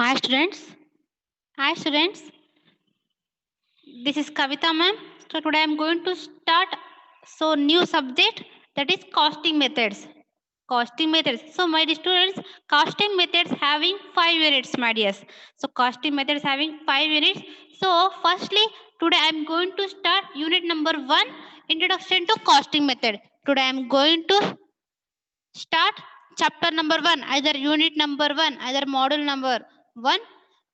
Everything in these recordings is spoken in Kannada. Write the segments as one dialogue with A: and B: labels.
A: Hi students. Hi students. This is Kavita ma'am. So today I am going to start new subject, that is costing methods. Costing methods. So my dear students, costing methods having 5 units, my dears. So costing methods having 5 units. So firstly, today I am going to start unit number 1, introduction to costing method. Today I am going to start chapter number 1, either unit number 1, either module number 1.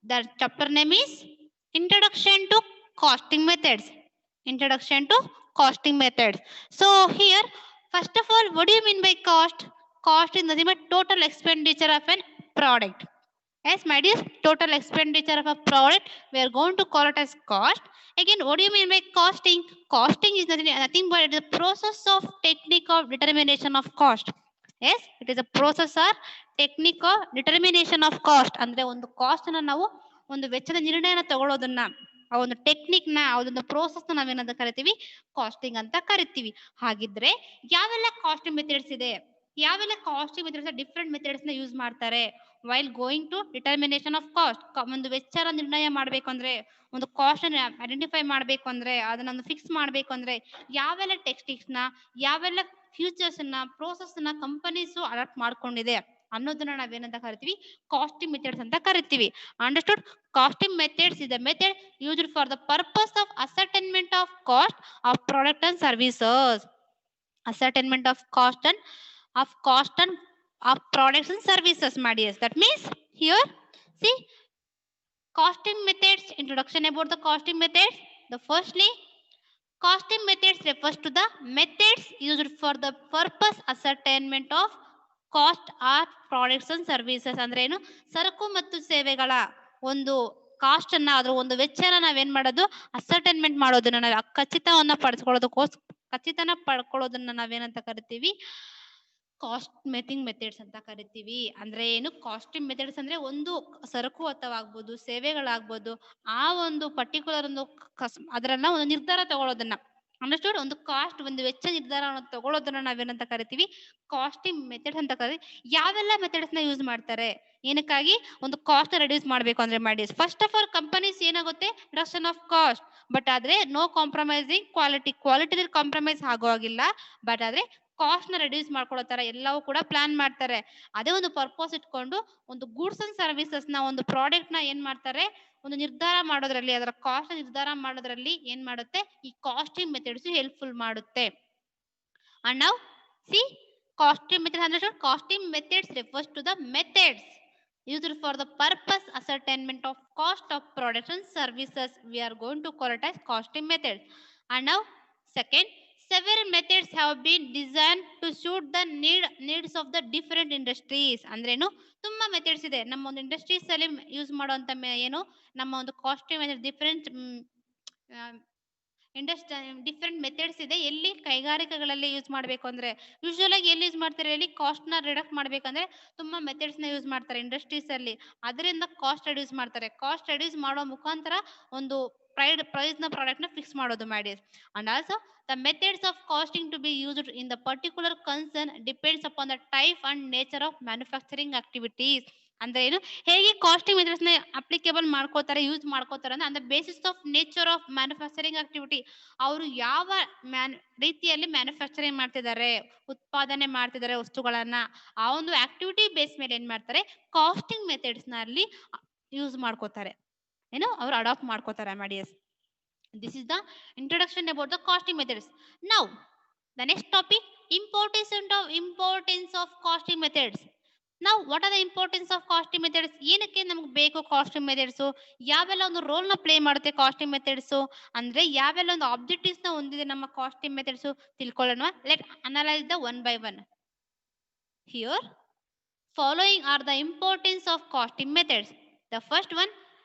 A: The chapter name is introduction to costing methods. Introduction to costing methods. So here, first of all, what do you mean by cost? Cost is nothing but total expenditure of an product. Yes, my dear, total expenditure of a product, we are going to call it as cost. Again, what do you mean by costing? Costing is nothing but the process of technique of determination of cost. Yes, it is a process or technique of determination of cost. ಅಂದ್ರೆ ಒಂದು ಕಾಸ್ಟ್ ಅನ್ನ ನಾವು ಒಂದು ವೆಚ್ಚದ ನಿರ್ಣಯನ ತಗೊಳ್ಳೋದನ್ನ, ಆ ಒಂದು ಟೆಕ್ನಿಕ್ ನ, ಆ ಒಂದು ಪ್ರೋಸೆಸ್ ನ ನಾವೇನಂತ ಕರಿತೀವಿ? ಕಾಸ್ಟಿಂಗ್ ಅಂತ ಕರಿತೀವಿ. ಹಾಗಿದ್ರೆ ಯಾವೆಲ್ಲ ಕಾಸ್ಟಿಂಗ್ ಮೆಥಡ್ಸ್ ಇದೆ? ಯಾವೆಲ್ಲ ಕಾಸ್ಟಿಂಗ್ ಮೆಥಡ್ಸ್, ಡಿಫ್ರೆಂಟ್ ಮೆಥಡ್ಸ್ ನ ಯೂಸ್ ಮಾಡ್ತಾರೆ while going to determination of cost? ಒಂದು ವೆಚ್ಚರ ನಿರ್ಣಯ ಮಾಡಬೇಕು ಅಂದ್ರೆ, ಒಂದು ಕಾಸ್ಟ್ ಅನ್ನ ಐಡೆಂಟಿಫೈ ಮಾಡಬೇಕು ಅಂದ್ರೆ, ಅದನ್ನ ಫಿಕ್ಸ್ ಮಾಡಬೇಕು ಅಂದ್ರೆ ಯಾವೆಲ್ಲ ಟೆಕ್ನಿಕ್ಸ್ ನ, ಯಾವೆಲ್ಲ ಫ್ಯೂಚರ್ಸ್ ನ, ಪ್ರೋಸೆಸ್ ನ ಕಂಪನೀಸ್ ಅಡಾಪ್ಟ್ ಮಾಡ್ಕೊಂಡಿದೆ ಅನ್ನೋದನ್ನ ನಾವೇನಂತ ಕರಿತೀವಿ? ಕಾಸ್ಟಿಂಗ್ ಮೆಥಡ್ಸ್ ಅಂತ ಕರಿತೀವಿ. Understood? Costing methods is the method used for the purpose of ascertainment of cost of product and services. Ascertainment of cost and of products and services, my dears. That means here, see, costing methods, introduction about the costing methods. The firstly, costing methods refers to the methods used for the purpose ascertainment of cost or products and services. ಅಂದ್ರೆ ಏನು? ಸರಕು ಮತ್ತು ಸೇವೆಗಳ ಒಂದು ಕಾಸ್ಟ್ ಅನ್ನ, ಅದ್ರ ಒಂದು ವೆಚ್ಚನ ನಾವೇನ್ ಮಾಡೋದು? ಅಸರ್ಟೈನ್ಮೆಂಟ್ ಮಾಡೋದನ್ನ, ನಾವು ಖಚಿತವನ್ನ ಪಡ್ಕೊಳ್ಳೋದನ್ನ ನಾವೇನಂತ ಕರಿತೀವಿ? ಕಾಸ್ಟ್ ಮೇಕಿಂಗ್ ಮೆಥಡ್ಸ್ ಅಂತ ಕರಿತೀವಿ. ಅಂದ್ರೆ ಏನು? ಕಾಸ್ಟಿಂಗ್ ಮೆಥಡ್ಸ್ ಅಂದ್ರೆ ಒಂದು ಸರಕು ಅಥವಾ ಆಗ್ಬೋದು, ಸೇವೆಗಳಾಗ್ಬೋದು, ಆ ಒಂದು ಪರ್ಟಿಕ್ಯುಲರ್ ಒಂದು ಅದರನ್ನ ಒಂದು ನಿರ್ಧಾರ ತಗೊಳ್ಳೋದನ್ನ, ಅಂಡರ್ಸ್ಟುಡ್? ಒಂದು ಕಾಸ್ಟ್, ಒಂದು ವೆಚ್ಚ ನಿರ್ಧಾರವನ್ನು ತಗೊಳ್ಳೋದನ್ನ ನಾವೇನಂತ ಕರಿತೀವಿ? ಕಾಸ್ಟಿಂಗ್ ಮೆಥಡ್ಸ್ ಅಂತ ಕರಿತೀವಿ. ಯಾವೆಲ್ಲ ಮೆಥಡ್ಸ್ ನ ಯೂಸ್ ಮಾಡ್ತಾರೆ ಏನಕ್ಕಾಗಿ? ಒಂದು ಕಾಸ್ಟ್ ರೆಡ್ಯೂಸ್ ಮಾಡ್ಬೇಕು ಅಂದ್ರೆ ಮಾಡಿ. ಫಸ್ಟ್ ಆಫ್ ಆಲ್, ಕಂಪನೀಸ್ ಏನಾಗುತ್ತೆ? Reduction of cost. ಬಟ್ ಆದ್ರೆ ನೋ ಕಾಂಪ್ರಮೈಸಿಂಗ್ ಕ್ವಾಲಿಟಿ ಕಾಂಪ್ರಮೈಸ್ ಆಗೋ ಆಗಿಲ್ಲ. ಬಟ್ ಆದ್ರೆ ಕಾಸ್ಟ್ ನ ರೆಡ್ಯೂಸ್ ಮಾಡ್ಕೊಳ್ಳೋ ತರ ಎಲ್ಲವೂ ಕೂಡ ಪ್ಲಾನ್ ಮಾಡ್ತಾರೆ. ಅದೇ ಒಂದು ಪರ್ಪಸ್ ಇಟ್ಕೊಂಡು ಒಂದು ಗೂಡ್ಸ್ ಅಂಡ್ ಸರ್ವಿಸಸ್ ನ, ಒಂದು ಪ್ರಾಡಕ್ಟ್ ನ ಏನ್ ಮಾಡ್ತಾರೆ? ಒಂದು ನಿರ್ಧಾರ ಮಾಡೋದ್ರಲ್ಲಿ, ಅದರ ಕಾಸ್ಟ್ ನಿರ್ಧಾರ ಮಾಡೋದ್ರಲ್ಲಿ ಏನ್ ಮಾಡುತ್ತೆ? ಈ ಕಾಸ್ಟಿಂಗ್ ಮೆಥಡ್ಸ್ ಹೆಲ್ಪ್ಫುಲ್ ಮಾಡುತ್ತೆ. And now C, costing methods understood. Costing methods refers to the methods used for the purpose ascertainment of cost of products and services. We are going to call it as costing methods. And now second, several methods have been designed to suit the needs of the different industries. ಅಂದ್ರೇನು? ತುಂಬಾ ಮೆಥಡ್ಸ್ ಇದೆ ನಮ್ಮ ಒಂದು ಇಂಡಸ್ಟ್ರೀಸ್ ಅಲ್ಲಿ ಯೂಸ್ ಮಾಡುವಂತ ಏನು ನಮ್ಮ ಒಂದು costing method different different methods ಇದೆ. ಎಲ್ಲಿ? ಕೈಗಾರಿಕೆಗಳಲ್ಲಿ ಯೂಸ್ ಮಾಡಬೇಕು ಅಂದ್ರೆ, ಯೂಶುವಲ್ ಆಗಿ ಎಲ್ಲಿ ಯೂಸ್ ಮಾಡ್ತಾರೆ ಹೇಳಿ? ಕಾಸ್ಟ್ ನ ರಿಡಕ್ಟ್ ಮಾಡ್ಬೇಕಂದ್ರೆ ತುಂಬಾ ಮೆಥಡ್ಸ್ ನ ಯೂಸ್ ಮಾಡ್ತಾರೆ ಇಂಡಸ್ಟ್ರೀಸ್ ಅಲ್ಲಿ. ಅದರಿಂದ ಕಾಸ್ಟ್ ರೆಡ್ಯೂಸ್ ಮಾಡ್ತಾರೆ. ಕಾಸ್ಟ್ ರೆಡ್ಯೂಸ್ ಮಾಡೋ ಮುಖಾಂತರ ಒಂದು ಪ್ರೈಸ್ ನ ಪ್ರಾಡಕ್ಟ್ ನ ಫಿಕ್ಸ್ ಮಾಡೋದು ಮಾಡಿ. And also the methods of costing to be used in the particular concern depends upon the type and nature of manufacturing activities. ಅಂದ್ರೆ ಏನು? ಹೇಗೆ ಕಾಸ್ಟಿಂಗ್ ಮೆಥಡ್ಸ್ ನ ಅಪ್ಲಿಕೇಬಲ್ ಮಾಡ್ಕೋತಾರೆ, ಯೂಸ್ ಮಾಡ್ಕೋತಾರೆ ಅಂದ್ರೆ, ಅಂದ್ರೆ basis of nature of manufacturing activity. ಅವರು ಯಾವ ರೀತಿಯಲ್ಲಿ ಮ್ಯಾನುಫ್ಯಾಕ್ಚರಿಂಗ್ ಮಾಡ್ತಿದ್ದಾರೆ, ಉತ್ಪಾದನೆ ಮಾಡ್ತಿದ್ದಾರೆ ವಸ್ತುಗಳನ್ನ, ಆ ಒಂದು ಆಕ್ಟಿವಿಟಿ ಬೇಸ್ ಮೇಲೆ ಏನ್ ಮಾಡ್ತಾರೆ? ಕಾಸ್ಟಿಂಗ್ ಮೆಥಡ್ಸ್ ನಲ್ಲಿ ಯೂಸ್ ಮಾಡ್ಕೋತಾರೆ, ಏನು ಅವ್ರು ಅಡಾಪ್ಟ್ ಮಾಡ್ಕೋತಾರೆ ಮಾಡಿ. This is the introduction about the costing methods. Now the next topic, importance of costing methods. Now what are the importance of costing methods? ಏನಕ್ಕೆ ನಮಗೆ ಬೇಕು ಕಾಸ್ಟಿಂಗ್ ಮೆಥಡ್ಸ್? ಯಾವೆಲ್ಲ ಒಂದು ರೋಲ್ ನ ಪ್ಲೇ ಮಾಡುತ್ತೆ ಕಾಸ್ಟಿಂಗ್ ಮೆಥಡ್ಸ್? ಅಂದ್ರೆ ಯಾವೆಲ್ಲ ಒಂದು ಆಬ್ಜೆಕ್ಟಿವ್ಸ್ ನ ಹೊಂದಿದೆ ನಮ್ಮ ಕಾಸ್ಟಿಂಗ್ ಮೆಥಡ್ಸ್? ತಿಳ್ಕೊಳ್ಳೋಣ. Let analyse the one by one. Here following are the importance of costing methods. The first one,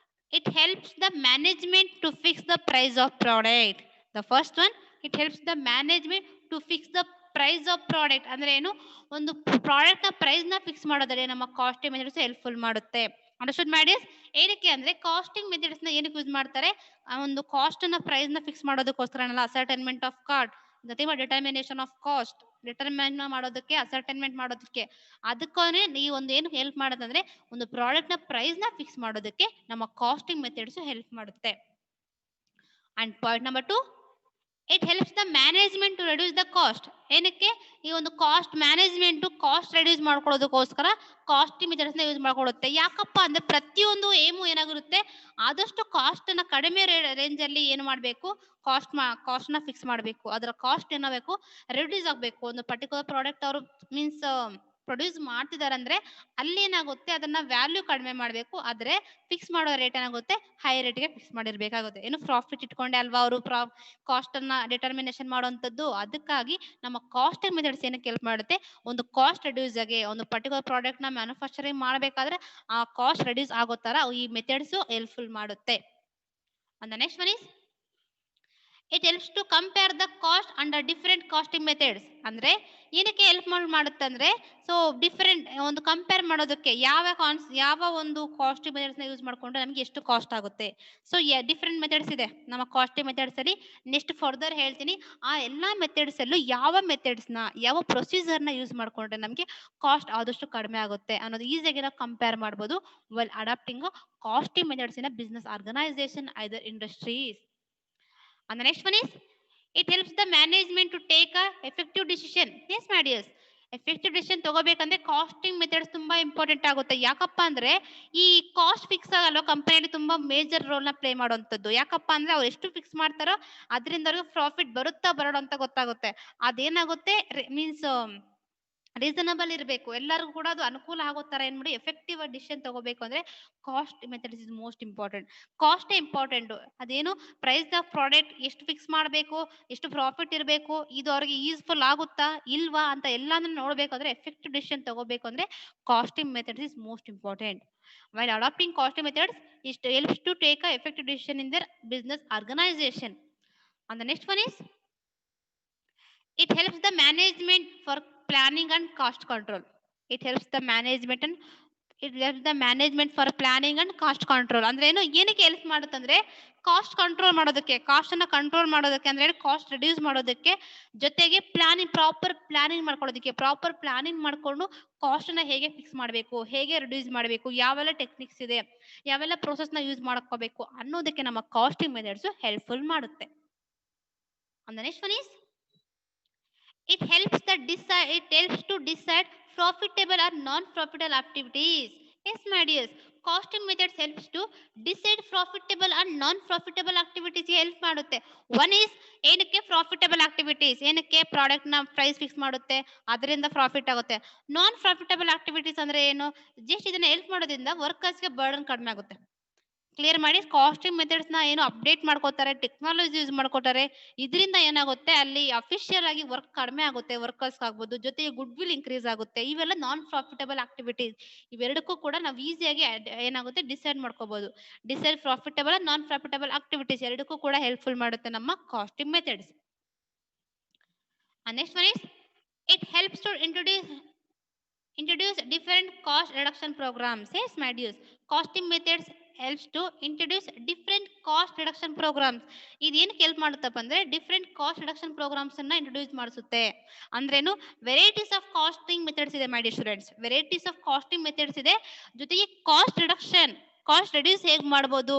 A: it helps the management to fix the price of product. The first one, it helps the management to fix the price of product. ಅಂದ್ರೆ ಏನು? ಒಂದು ಪ್ರಾಡಕ್ಟ್ ನ ಪ್ರೈಸ್ ನ ಫಿಕ್ಸ್ ಮಾಡೋದ್ರೆ ನಮ್ಮ ಕಾಸ್ಟಿಂಗ್ ಮೆಥಡ್ಸ್ ಹೆಲ್ಪ್ಫುಲ್ ಮಾಡುತ್ತೆ. ಅಂಡರ್ಸ್ಟುಡ್ ಮಾಡಿ? ಏನಕ್ಕೆ ಅಂದ್ರೆ ಕಾಸ್ಟಿಂಗ್ ಮೆಥಡ್ಸ್ ನ ಏನಕ್ಕೆ ಯೂಸ್ ಮಾಡ್ತಾರೆ? ಆ ಒಂದು ಕಾಸ್ಟ್ ನ ಪ್ರೈಸ್ ನ ಫಿಕ್ಸ್ ಮಾಡೋದಕ್ಕೋಸ್ಕರ, ಅಸರ್ಟೈನ್ಮೆಂಟ್ ಆಫ್ ಕಾಸ್ಟ್, ಜೊತೆ ಡಿಟರ್ಮಿನೇಷನ್ ಆಫ್ ಕಾಸ್ಟ್, ಡಿಟರ್ಮಿನ್ ಮಾಡೋದಕ್ಕೆ, ಅಸರ್ಟೈನ್ಮೆಂಟ್ ಮಾಡೋದಕ್ಕೆ, ಅದಕ್ಕೇ ಈ ಒಂದು ಏನು ಹೆಲ್ಪ್ ಮಾಡೋದಂದ್ರೆ ಒಂದು ಪ್ರಾಡಕ್ಟ್ ನ ಪ್ರೈಸ್ ನ ಫಿಕ್ಸ್ ಮಾಡೋದಕ್ಕೆ ನಮ್ಮ ಕಾಸ್ಟಿಂಗ್ ಮೆಥಡ್ಸ್ ಹೆಲ್ಪ್ ಮಾಡುತ್ತೆ. And point number 2, it helps the management to reduce the cost. ಏನಕ್ಕೆ? ಈ ಒಂದು ಕಾಸ್ಟ್ ಮ್ಯಾನೇಜ್ಮೆಂಟ್ ಕಾಸ್ಟ್ ರೆಡ್ಯೂಸ್ ಮಾಡ್ಕೊಳ್ಳೋದಕ್ಕೋಸ್ಕರ ಕಾಸ್ಟಿಂಗ್ ಮೆಥಡ್ಸ್ ನ ಯೂಸ್ ಮಾಡ್ಕೊಳ್ಳುತ್ತೆ. ಯಾಕಪ್ಪ ಅಂದ್ರೆ ಪ್ರತಿಯೊಂದು ಏಮು ಏನಾಗಿರುತ್ತೆ, ಆದಷ್ಟು ಕಾಸ್ಟ್ ನ ಕಡಿಮೆ ರೇಂಜ್ ಅಲ್ಲಿ ಏನು ಮಾಡಬೇಕು, ಕಾಸ್ಟ್ ನ ಫಿಕ್ಸ್ ಮಾಡಬೇಕು. ಅದರ ಕಾಸ್ಟ್ ಏನಾಗಬೇಕು, ರೆಡ್ಯೂಸ್ ಆಗಬೇಕು. ಒಂದು ಪರ್ಟಿಕ್ಯುಲರ್ ಪ್ರಾಡಕ್ಟ್ ಅವರು ಮೀನ್ಸ್ ಪ್ರೊಡ್ಯೂಸ್ ಮಾಡ್ತಿದ್ದಾರೆ ಅಂದ್ರೆ ಅಲ್ಲಿ ಏನಾಗುತ್ತೆ, ಅದನ್ನ ವ್ಯಾಲ್ಯೂ ಕಡಿಮೆ ಮಾಡಬೇಕು. ಆದ್ರೆ ಫಿಕ್ಸ್ ಮಾಡೋ ರೇಟ್ ಏನಾಗುತ್ತೆ, ಹೈ ರೇಟ್ಗೆ ಫಿಕ್ಸ್ ಮಾಡಿರ್ಬೇಕಾಗುತ್ತೆ. ಏನು ಪ್ರಾಫಿಟ್ ಇಟ್ಕೊಂಡೆ ಅಲ್ವಾ ಅವರು ಕಾಸ್ಟ್ ಅನ್ನ ಡಿಟರ್ಮಿನೇಷನ್ ಮಾಡುವಂತದ್ದು. ಅದಕ್ಕಾಗಿ ನಮ್ಮ ಕಾಸ್ಟಿಂಗ್ ಮೆಥಡ್ಸ್ ಏನಕ್ಕೆ ಹೆಲ್ಪ್ ಮಾಡುತ್ತೆ, ಒಂದು ಕಾಸ್ಟ್ ರೆಡ್ಯೂಸ್ ಆಗಿ ಒಂದು ಪರ್ಟಿಕ್ಯುಲರ್ ಪ್ರಾಡಕ್ಟ್ ನ ಮ್ಯಾನುಫ್ಯಾಕ್ಚರಿಂಗ್ ಮಾಡಬೇಕಾದ್ರೆ ಆ ಕಾಸ್ಟ್ ರೆಡ್ಯೂಸ್ ಆಗೋ ತರ ಈ ಮೆಥಡ್ಸ್ ಹೆಲ್ಪ್ಫುಲ್ ಮಾಡುತ್ತೆ. And the next one is it helps to compare the cost under different costing methods. ಅಂದ್ರೆ ಏನಕ್ಕೆ ಹೆಲ್ಪ್ ಮಾಡುತ್ತೆ ಅಂದ್ರೆ, ಸೊ ಡಿಫರೆಂಟ್ ಒಂದು ಕಂಪೇರ್ ಮಾಡೋದಕ್ಕೆ ಯಾವ ಒಂದು ಕಾಸ್ಟಿಂಗ್ ಮೆಥಡ್ಸ್ ನ ಯೂಸ್ ಮಾಡ್ಕೊಂಡ್ರೆ ನಮಗೆ ಎಷ್ಟು ಕಾಸ್ಟ್ ಆಗುತ್ತೆ. ಸೊ ಡಿಫರೆಂಟ್ ಮೆಥಡ್ಸ್ ಇದೆ ನಮ್ಮ ಕಾಸ್ಟಿಂಗ್ ಮೆಥಡ್ಸ್ ಅಲ್ಲಿ. ನೆಕ್ಸ್ಟ್ ಫರ್ದರ್ ಹೇಳ್ತೀನಿ, ಆ ಎಲ್ಲಾ ಮೆಥಡ್ಸ್ ಅಲ್ಲೂ ಯಾವ ಮೆಥಡ್ಸ್ ನ, ಯಾವ ಪ್ರೊಸೀಜರ್ ನ ಯೂಸ್ ಮಾಡ್ಕೊಂಡ್ರೆ ನಮಗೆ ಕಾಸ್ಟ್ ಆದಷ್ಟು ಕಡಿಮೆ ಆಗುತ್ತೆ ಅನ್ನೋದು ಈಸಿಯಾಗಿ ನಾವು ಕಂಪೇರ್ ಮಾಡ್ಬೋದು while adapting costing methods in a business organization, either industries. And the next one is it helps the management to take a effective decision. Yes my dears, effective decision ತಗೋಬೇಕಂದ್ರೆ ಕಾಸ್ಟಿಂಗ್ ಮೆಥಡ್ಸ್ ತುಂಬಾ ಇಂಪಾರ್ಟೆಂಟ್ ಆಗುತ್ತೆ. ಯಾಕಪ್ಪ ಅಂದ್ರೆ ಈ ಕಾಸ್ಟ್ ಫಿಕ್ಸ್ ಆಗಲ್ಲ ಕಂಪನಿಯಲ್ಲಿ ತುಂಬಾ ಮೇಜರ್ ರೋಲ್ ನ ಪ್ಲೇ ಮಾಡುವಂತದ್ದು. ಯಾಕಪ್ಪ ಅಂದ್ರೆ ಅವ್ರು ಎಷ್ಟು ಫಿಕ್ಸ್ ಮಾಡ್ತಾರೋ ಅದರಿಂದ ಅವ್ರಿಗೆ ಪ್ರಾಫಿಟ್ ಬರುತ್ತಾ ಬರೋಣ ಅಂತ ಗೊತ್ತಾಗುತ್ತೆ. ಅದೇನಾಗುತ್ತೆ ಮೀನ್ಸ್ ರೀಸನಬಲ್ ಇರಬೇಕು, ಎಲ್ಲರಿಗೂ ಕೂಡ ಅದು ಅನುಕೂಲ ಆಗೋ ತರ ಏನ್ ಮಾಡಿ ಎಫೆಕ್ಟಿವ್ ಡಿಸಿಷನ್ ತಗೋಬೇಕು ಅಂದ್ರೆ cost method is most important. Cost important. ಅದೇನು ಪ್ರೈಸ್ ಆಫ್ ಪ್ರಾಡಕ್ಟ್ ಎಷ್ಟು ಫಿಕ್ಸ್ ಮಾಡಬೇಕು, ಎಷ್ಟು ಪ್ರಾಫಿಟ್ ಇರಬೇಕು, ಇದು ಅವ್ರಿಗೆ ಯೂಸ್ಫುಲ್ ಆಗುತ್ತಾ ಇಲ್ವಾ ಅಂತ ಎಲ್ಲಾನು ನೋಡ್ಬೇಕಾದ್ರೆ ಎಫೆಕ್ಟಿವ್ ಡಿಸಿಷನ್ ತಗೋಬೇಕು ಅಂದ್ರೆ costing method is most important. While adopting costing methods, it helps to take a effective decision in their business organization. And the next one is it helps the management for planning and cost control. It helps the management for planning and cost control. ಅಂದ್ರೆ ಏನು, ಏನಕ್ಕೆ ಹೆಲ್ಪ್ ಮಾಡುತ್ತೆ ಅಂದ್ರೆ ಕಾಸ್ಟ್ ಕಂಟ್ರೋಲ್ ಮಾಡೋದಕ್ಕೆ, ಕಾಸ್ಟ್ ಅನ್ನ ಕಂಟ್ರೋಲ್ ಮಾಡೋದಕ್ಕೆ, ಅಂದ್ರೆ ಕಾಸ್ಟ್ ರಿಡ್ಯೂಸ್ ಮಾಡೋದಕ್ಕೆ, ಜೊತೆಗೆ ಪ್ರಾಪರ್ ಪ್ಲಾನಿಂಗ್ ಮಾಡ್ಕೊಳ್ಳೋದಕ್ಕೆ. ಪ್ರಾಪರ್ ಪ್ಲಾನಿಂಗ್ ಮಾಡ್ಕೊಂಡು ಕಾಸ್ಟ್ ಅನ್ನ ಹೇಗೆ ಫಿಕ್ಸ್ ಮಾಡಬೇಕು, ಹೇಗೆ ರಿಡ್ಯೂಸ್ ಮಾಡಬೇಕು, ಯಾವೆಲ್ಲ ಟೆಕ್ನಿಕ್ಸ್ ಇದೆ, ಯಾವೆಲ್ಲ ಪ್ರೋಸೆಸ್ ನ ಯೂಸ್ ಮಾಡ್ಕೋಬೇಕು ಅನ್ನೋದಕ್ಕೆ ನಮ್ಮ ಕಾಸ್ಟಿಂಗ್ ಮೆಥಡ್ಸ್ ಹೆಲ್ಪ್ಫುಲ್ ಮಾಡುತ್ತೆ. And the next one is it helps to decide profitable or non-profitable activities. Yes my dears, costing methods helps to decide profitable and non-profitable activities help ಮಾಡುತ್ತೆ. One is ಏನಕ್ಕೆ ಪ್ರಾಫಿಟಬಲ್ ಆಕ್ಟಿವಿಟೀಸ್, ಏನಕ್ಕೆ ಪ್ರಾಡಕ್ಟ್ ನ ಪ್ರೈಸ್ ಫಿಕ್ಸ್ ಮಾಡುತ್ತೆ, ಅದರಿಂದ ಪ್ರಾಫಿಟ್ ಆಗುತ್ತೆ. ನಾನ್ ಪ್ರಾಫಿಟಬಲ್ ಆಕ್ಟಿವಿಟೀಸ್ ಅಂದ್ರೆ ಏನು, ಜಸ್ಟ್ ಇದನ್ನ ಹೆಲ್ಪ್ ಮಾಡೋದ್ರಿಂದ ವರ್ಕರ್ಸ್ಗೆ ಬರ್ಡನ್ ಕಡಿಮೆ ಆಗುತ್ತೆ. ಕ್ಲಿಯರ್ ಮಾಡಿ, ಕಾಸ್ಟಿಂಗ್ ಮೆಥಡ್ಸ್ ನ ಏನು ಅಪ್ಡೇಟ್ ಮಾಡ್ಕೋತಾರೆ, ಟೆಕ್ನಾಲಜಿ ಯೂಸ್ ಮಾಡ್ಕೋತಾರೆ, ಇದರಿಂದ ಏನಾಗುತ್ತೆ ಅಲ್ಲಿ ಅಫಿಷಿಯಲ್ ಆಗಿ ವರ್ಕ್ ಕಡಿಮೆ ಆಗುತ್ತೆ, ವರ್ಕರ್ಸ್ ಆಗ್ಬೋದು, ಜೊತೆಗೆ ಗುಡ್ ವಿಲ್ ಇನ್ಕ್ರೀಸ್ ಆಗುತ್ತೆ. ಇವೆಲ್ಲ ನಾನ್ ಪ್ರಾಫಿಟಬಲ್ ಆಕ್ಟಿವಿಟೀಸ್. ಇವೆರಡಕ್ಕೂ ಕೂಡ ನಾವು ಈಸಿಯಾಗಿ ಏನಾಗುತ್ತೆ ಡಿಸೈಡ್ ಮಾಡ್ಕೋಬಹುದು. Decide profitable non profitable activities ಎರಡಕ್ಕೂ ಕೂಡ ಹೆಲ್ಪ್ಫುಲ್ ಮಾಡುತ್ತೆ ನಮ್ಮ costing methods. Next one is it helps to introduce different cost reduction programs. Yes my dears, costing methods helps to introduce different cost reduction programs. ಇದು ಏನಕ್ಕೆ ಹೆಲ್ಪ್ ಮಾಡುತ್ತಪ್ಪ ಅಂದ್ರೆ ಡಿಫ್ರೆಂಟ್ ಕಾಸ್ಟ್ ರಿಡಕ್ಷನ್ ಪ್ರೋಗ್ರಾಮ್ಸ್ ಅನ್ನ ಇಂಟ್ರೊಡ್ಯೂಸ್ ಮಾಡಿಸುತ್ತೆ. ಅಂದ್ರೇನು, ವೆರೈಟೀಸ್ ಆಫ್ ಕಾಸ್ಟಿಂಗ್ ಮೆಥಡ್ಸ್ ಇದೆ my dear students. Varieties of costing methods ಇದೆ, ಜೊತೆಗೆ ಕಾಸ್ಟ್ ರಿಡಕ್ಷನ್, ಕಾಸ್ಟ್ ರೆಡ್ಯೂಸ್ ಹೇಗೆ ಮಾಡ್ಬೋದು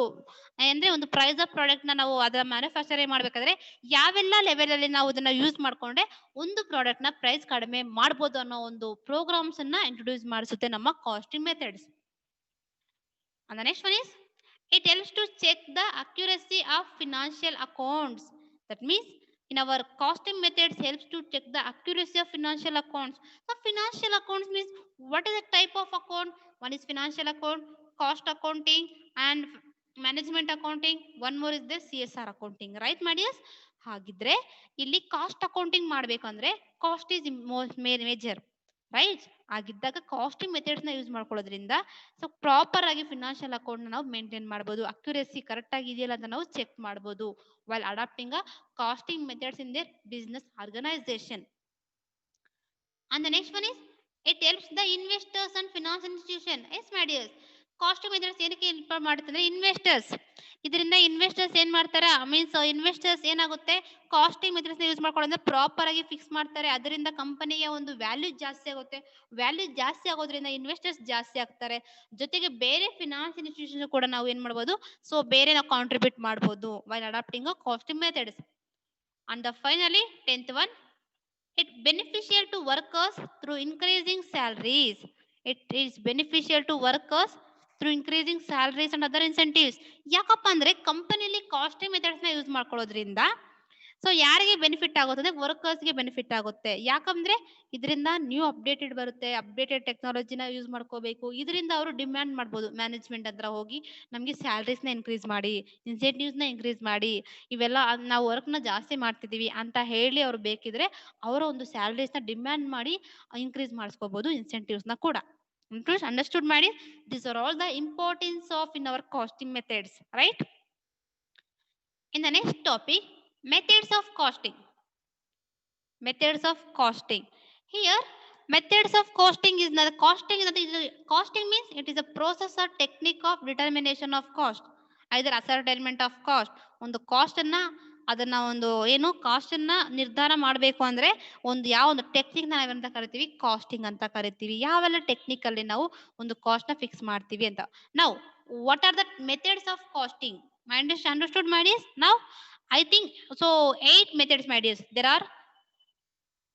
A: ಅಂದ್ರೆ ಒಂದು ಪ್ರೈಸ್ ಆಫ್ ಪ್ರಾಡಕ್ಟ್ ನ ನಾವು ಅದರ ಮ್ಯಾನುಫ್ಯಾಕ್ಚರಿಂಗ್ ಮಾಡ್ಬೇಕಾದ್ರೆ ಯಾವೆಲ್ಲ ಲೆವೆಲ್ ಅಲ್ಲಿ ನಾವು ಅದನ್ನ ಯೂಸ್ ಮಾಡ್ಕೊಂಡ್ರೆ ಒಂದು ಪ್ರಾಡಕ್ಟ್ ನ ಪ್ರೈಸ್ ಕಡಿಮೆ ಮಾಡಬಹುದು ಅನ್ನೋ ಒಂದು ಪ್ರೋಗ್ರಾಮ್ಸ್ ಅನ್ನ ಇಂಟ್ರೊಡ್ಯೂಸ್ ಮಾಡಿಸುತ್ತೆ ನಮ್ಮ costing methods. And the next one is it helps to check the accuracy of financial accounts. That means in our costing methods helps to check the accuracy of financial accounts. So financial accounts means what is the type of account? One is financial account, cost accounting and management accounting. One more is the CSR accounting, right my dears? ಹಾಗಿದ್ರೆ ಇಲ್ಲಿ ಕಾಸ್ಟ್ ಅಕೌಂಟಿಂಗ್ ಮಾಡ್ಬೇಕಂದ್ರೆ ಕಾಸ್ಟ್ ಈಸ್ ಮೇಜರ್, ರೈಟ್? ಆಗಿದ್ದಾಗ ಕಾಸ್ಟಿಂಗ್ ಮೆಥಡ್ಸ್ ನ ಯೂಸ್ ಮಾಡ್ಕೊಳ್ಳೋದ್ರಿಂದ ಸೊ ಪ್ರಾಪರ್ ಆಗಿ ಫಿನಾನ್ಷಿಯಲ್ ಅಕೌಂಟ್ ನಾವು ಮೇಂಟೈನ್ ಮಾಡಬಹುದು, ಅಕ್ಯುರೇಸಿ ಕರೆಕ್ಟ್ ಆಗಿ ಇದೆಯಲ್ಲ ಅಂತ ನಾವು ಚೆಕ್ ಮಾಡಬಹುದು while adopting a costing methods in their business organization. And the next one is it helps the investors and finance institution. Yes my dears, costing methods ಏನಕ್ಕೆ ಹೆಲ್ಪ್ ಮಾಡುತ್ತೆ ಅಂದ್ರೆ ಇನ್ವೆಸ್ಟರ್ಸ್, ಇದರಿಂದ ಇನ್ವೆಸ್ಟರ್ಸ್ ಏನ್ ಮಾಡ್ತಾರೆ, ಮೀನ್ಸ್ ಇನ್ವೆಸ್ಟರ್ಸ್ ಏನಾಗುತ್ತೆ, ಕಾಸ್ಟಿಂಗ್ ಮೆಥಡ್ಸ್ ಯೂಸ್ ಮಾಡ್ಕೊಳ್ಳೋದ್ರೆ ಪ್ರಾಪರ್ ಆಗಿ ಫಿಕ್ಸ್ ಮಾಡ್ತಾರೆ. ಅದರಿಂದ ಕಂಪನಿಗೆ ಒಂದು ವ್ಯಾಲ್ಯೂ ಜಾಸ್ತಿ ಆಗುತ್ತೆ. ವ್ಯಾಲ್ಯೂ ಜಾಸ್ತಿ ಆಗೋದ್ರಿಂದ ಇನ್ವೆಸ್ಟರ್ಸ್ ಜಾಸ್ತಿ ಆಗ್ತಾರೆ. ಜೊತೆಗೆ ಬೇರೆ ಫಿನಾನ್ಷಿಯಲ್ ಇನ್ಸ್ಟಿಟ್ಯೂಷನ್ ಕೂಡ ನಾವು ಏನ್ ಮಾಡ್ಬೋದು, ಸೊ ಬೇರೆ ನಾವು ಕಾಂಟ್ರಿಬ್ಯೂಟ್ ಮಾಡ್ಬೋದು while adopting a costing methods. And the finally 10th one, it beneficial to workers through increasing salaries. It is beneficial to workers through increasing salaries and other incentives. ಯಾಕಪ್ಪ ಅಂದ್ರೆ ಕಂಪನಿಲಿ ಕಾಸ್ಟಿಂಗ್ ಮೆಥಡ್ಸ್ ನ ಯೂಸ್ ಮಾಡ್ಕೊಳ್ಳೋದ್ರಿಂದ ಸೊ ಯಾರಿಗೆ ಬೆನಿಫಿಟ್ ಆಗುತ್ತೆ ಅಂದ್ರೆ ವರ್ಕರ್ಸ್ಗೆ ಬೆನಿಫಿಟ್ ಆಗುತ್ತೆ. ಯಾಕಂದ್ರೆ ಇದರಿಂದ ನ್ಯೂ ಅಪ್ಡೇಟೆಡ್ ಬರುತ್ತೆ, ಅಪ್ಡೇಟೆಡ್ ಟೆಕ್ನಾಲಜಿನ ಯೂಸ್ ಮಾಡ್ಕೋಬೇಕು. ಇದರಿಂದ ಅವರು ಡಿಮ್ಯಾಂಡ್ ಮಾಡ್ಬೋದು ಮ್ಯಾನೇಜ್ಮೆಂಟ್ ಹತ್ರ ಹೋಗಿ, ನಮಗೆ ಸ್ಯಾಲ್ರೀಸ್ನ ಇನ್ಕ್ರೀಸ್ ಮಾಡಿ, ಇನ್ಸೆಂಟಿವ್ಸ್ನ ಇನ್ಕ್ರೀಸ್ ಮಾಡಿ, ಇವೆಲ್ಲ ನಾವು ವರ್ಕ್ನ ಜಾಸ್ತಿ ಮಾಡ್ತಿದ್ದೀವಿ ಅಂತ ಹೇಳಿ ಅವ್ರು ಬೇಕಿದ್ರೆ ಅವರ ಒಂದು ಸ್ಯಾಲ್ರೀಸ್ನ ಡಿಮ್ಯಾಂಡ್ ಮಾಡಿ ಇನ್ಕ್ರೀಸ್ ಮಾಡಿಸ್ಕೋಬಹುದು, ಇನ್ಸೆಂಟಿವ್ಸ್ನ ಕೂಡ. Understood ಮಾಡಿ? These are all the importance of in our costing methods, right? In the next topic, methods of costing. Methods of costing. Here, methods of costing is not costing. Costing means it is a process or technique of determination of cost. Either ascertainment of cost. ಒಂದು ಕಾಸ್ಟ್ ಅನ್ನ ಅದನ್ನ ಒಂದು ಏನು ಕಾಸ್ಟ್ ಅನ್ನ ನಿರ್ಧಾರ ಮಾಡಬೇಕು ಅಂದ್ರೆ ಒಂದು ಯಾವ ಒಂದು ಟೆಕ್ನಿಕ್ ನಾವೇನಂತ ಕರಿತೀವಿ, ಕಾಸ್ಟಿಂಗ್ ಅಂತ ಕರಿತೀವಿ. ಯಾವೆಲ್ಲ ಟೆಕ್ನಿಕ್ ಅಲ್ಲಿ ನಾವು ಒಂದು ಕಾಸ್ಟ್ ನ ಫಿಕ್ಸ್ ಮಾಡ್ತೀವಿ ಅಂತ. ನಾವು what are the methods of costing? My understood my dears? Now I think so 8 methods my dears.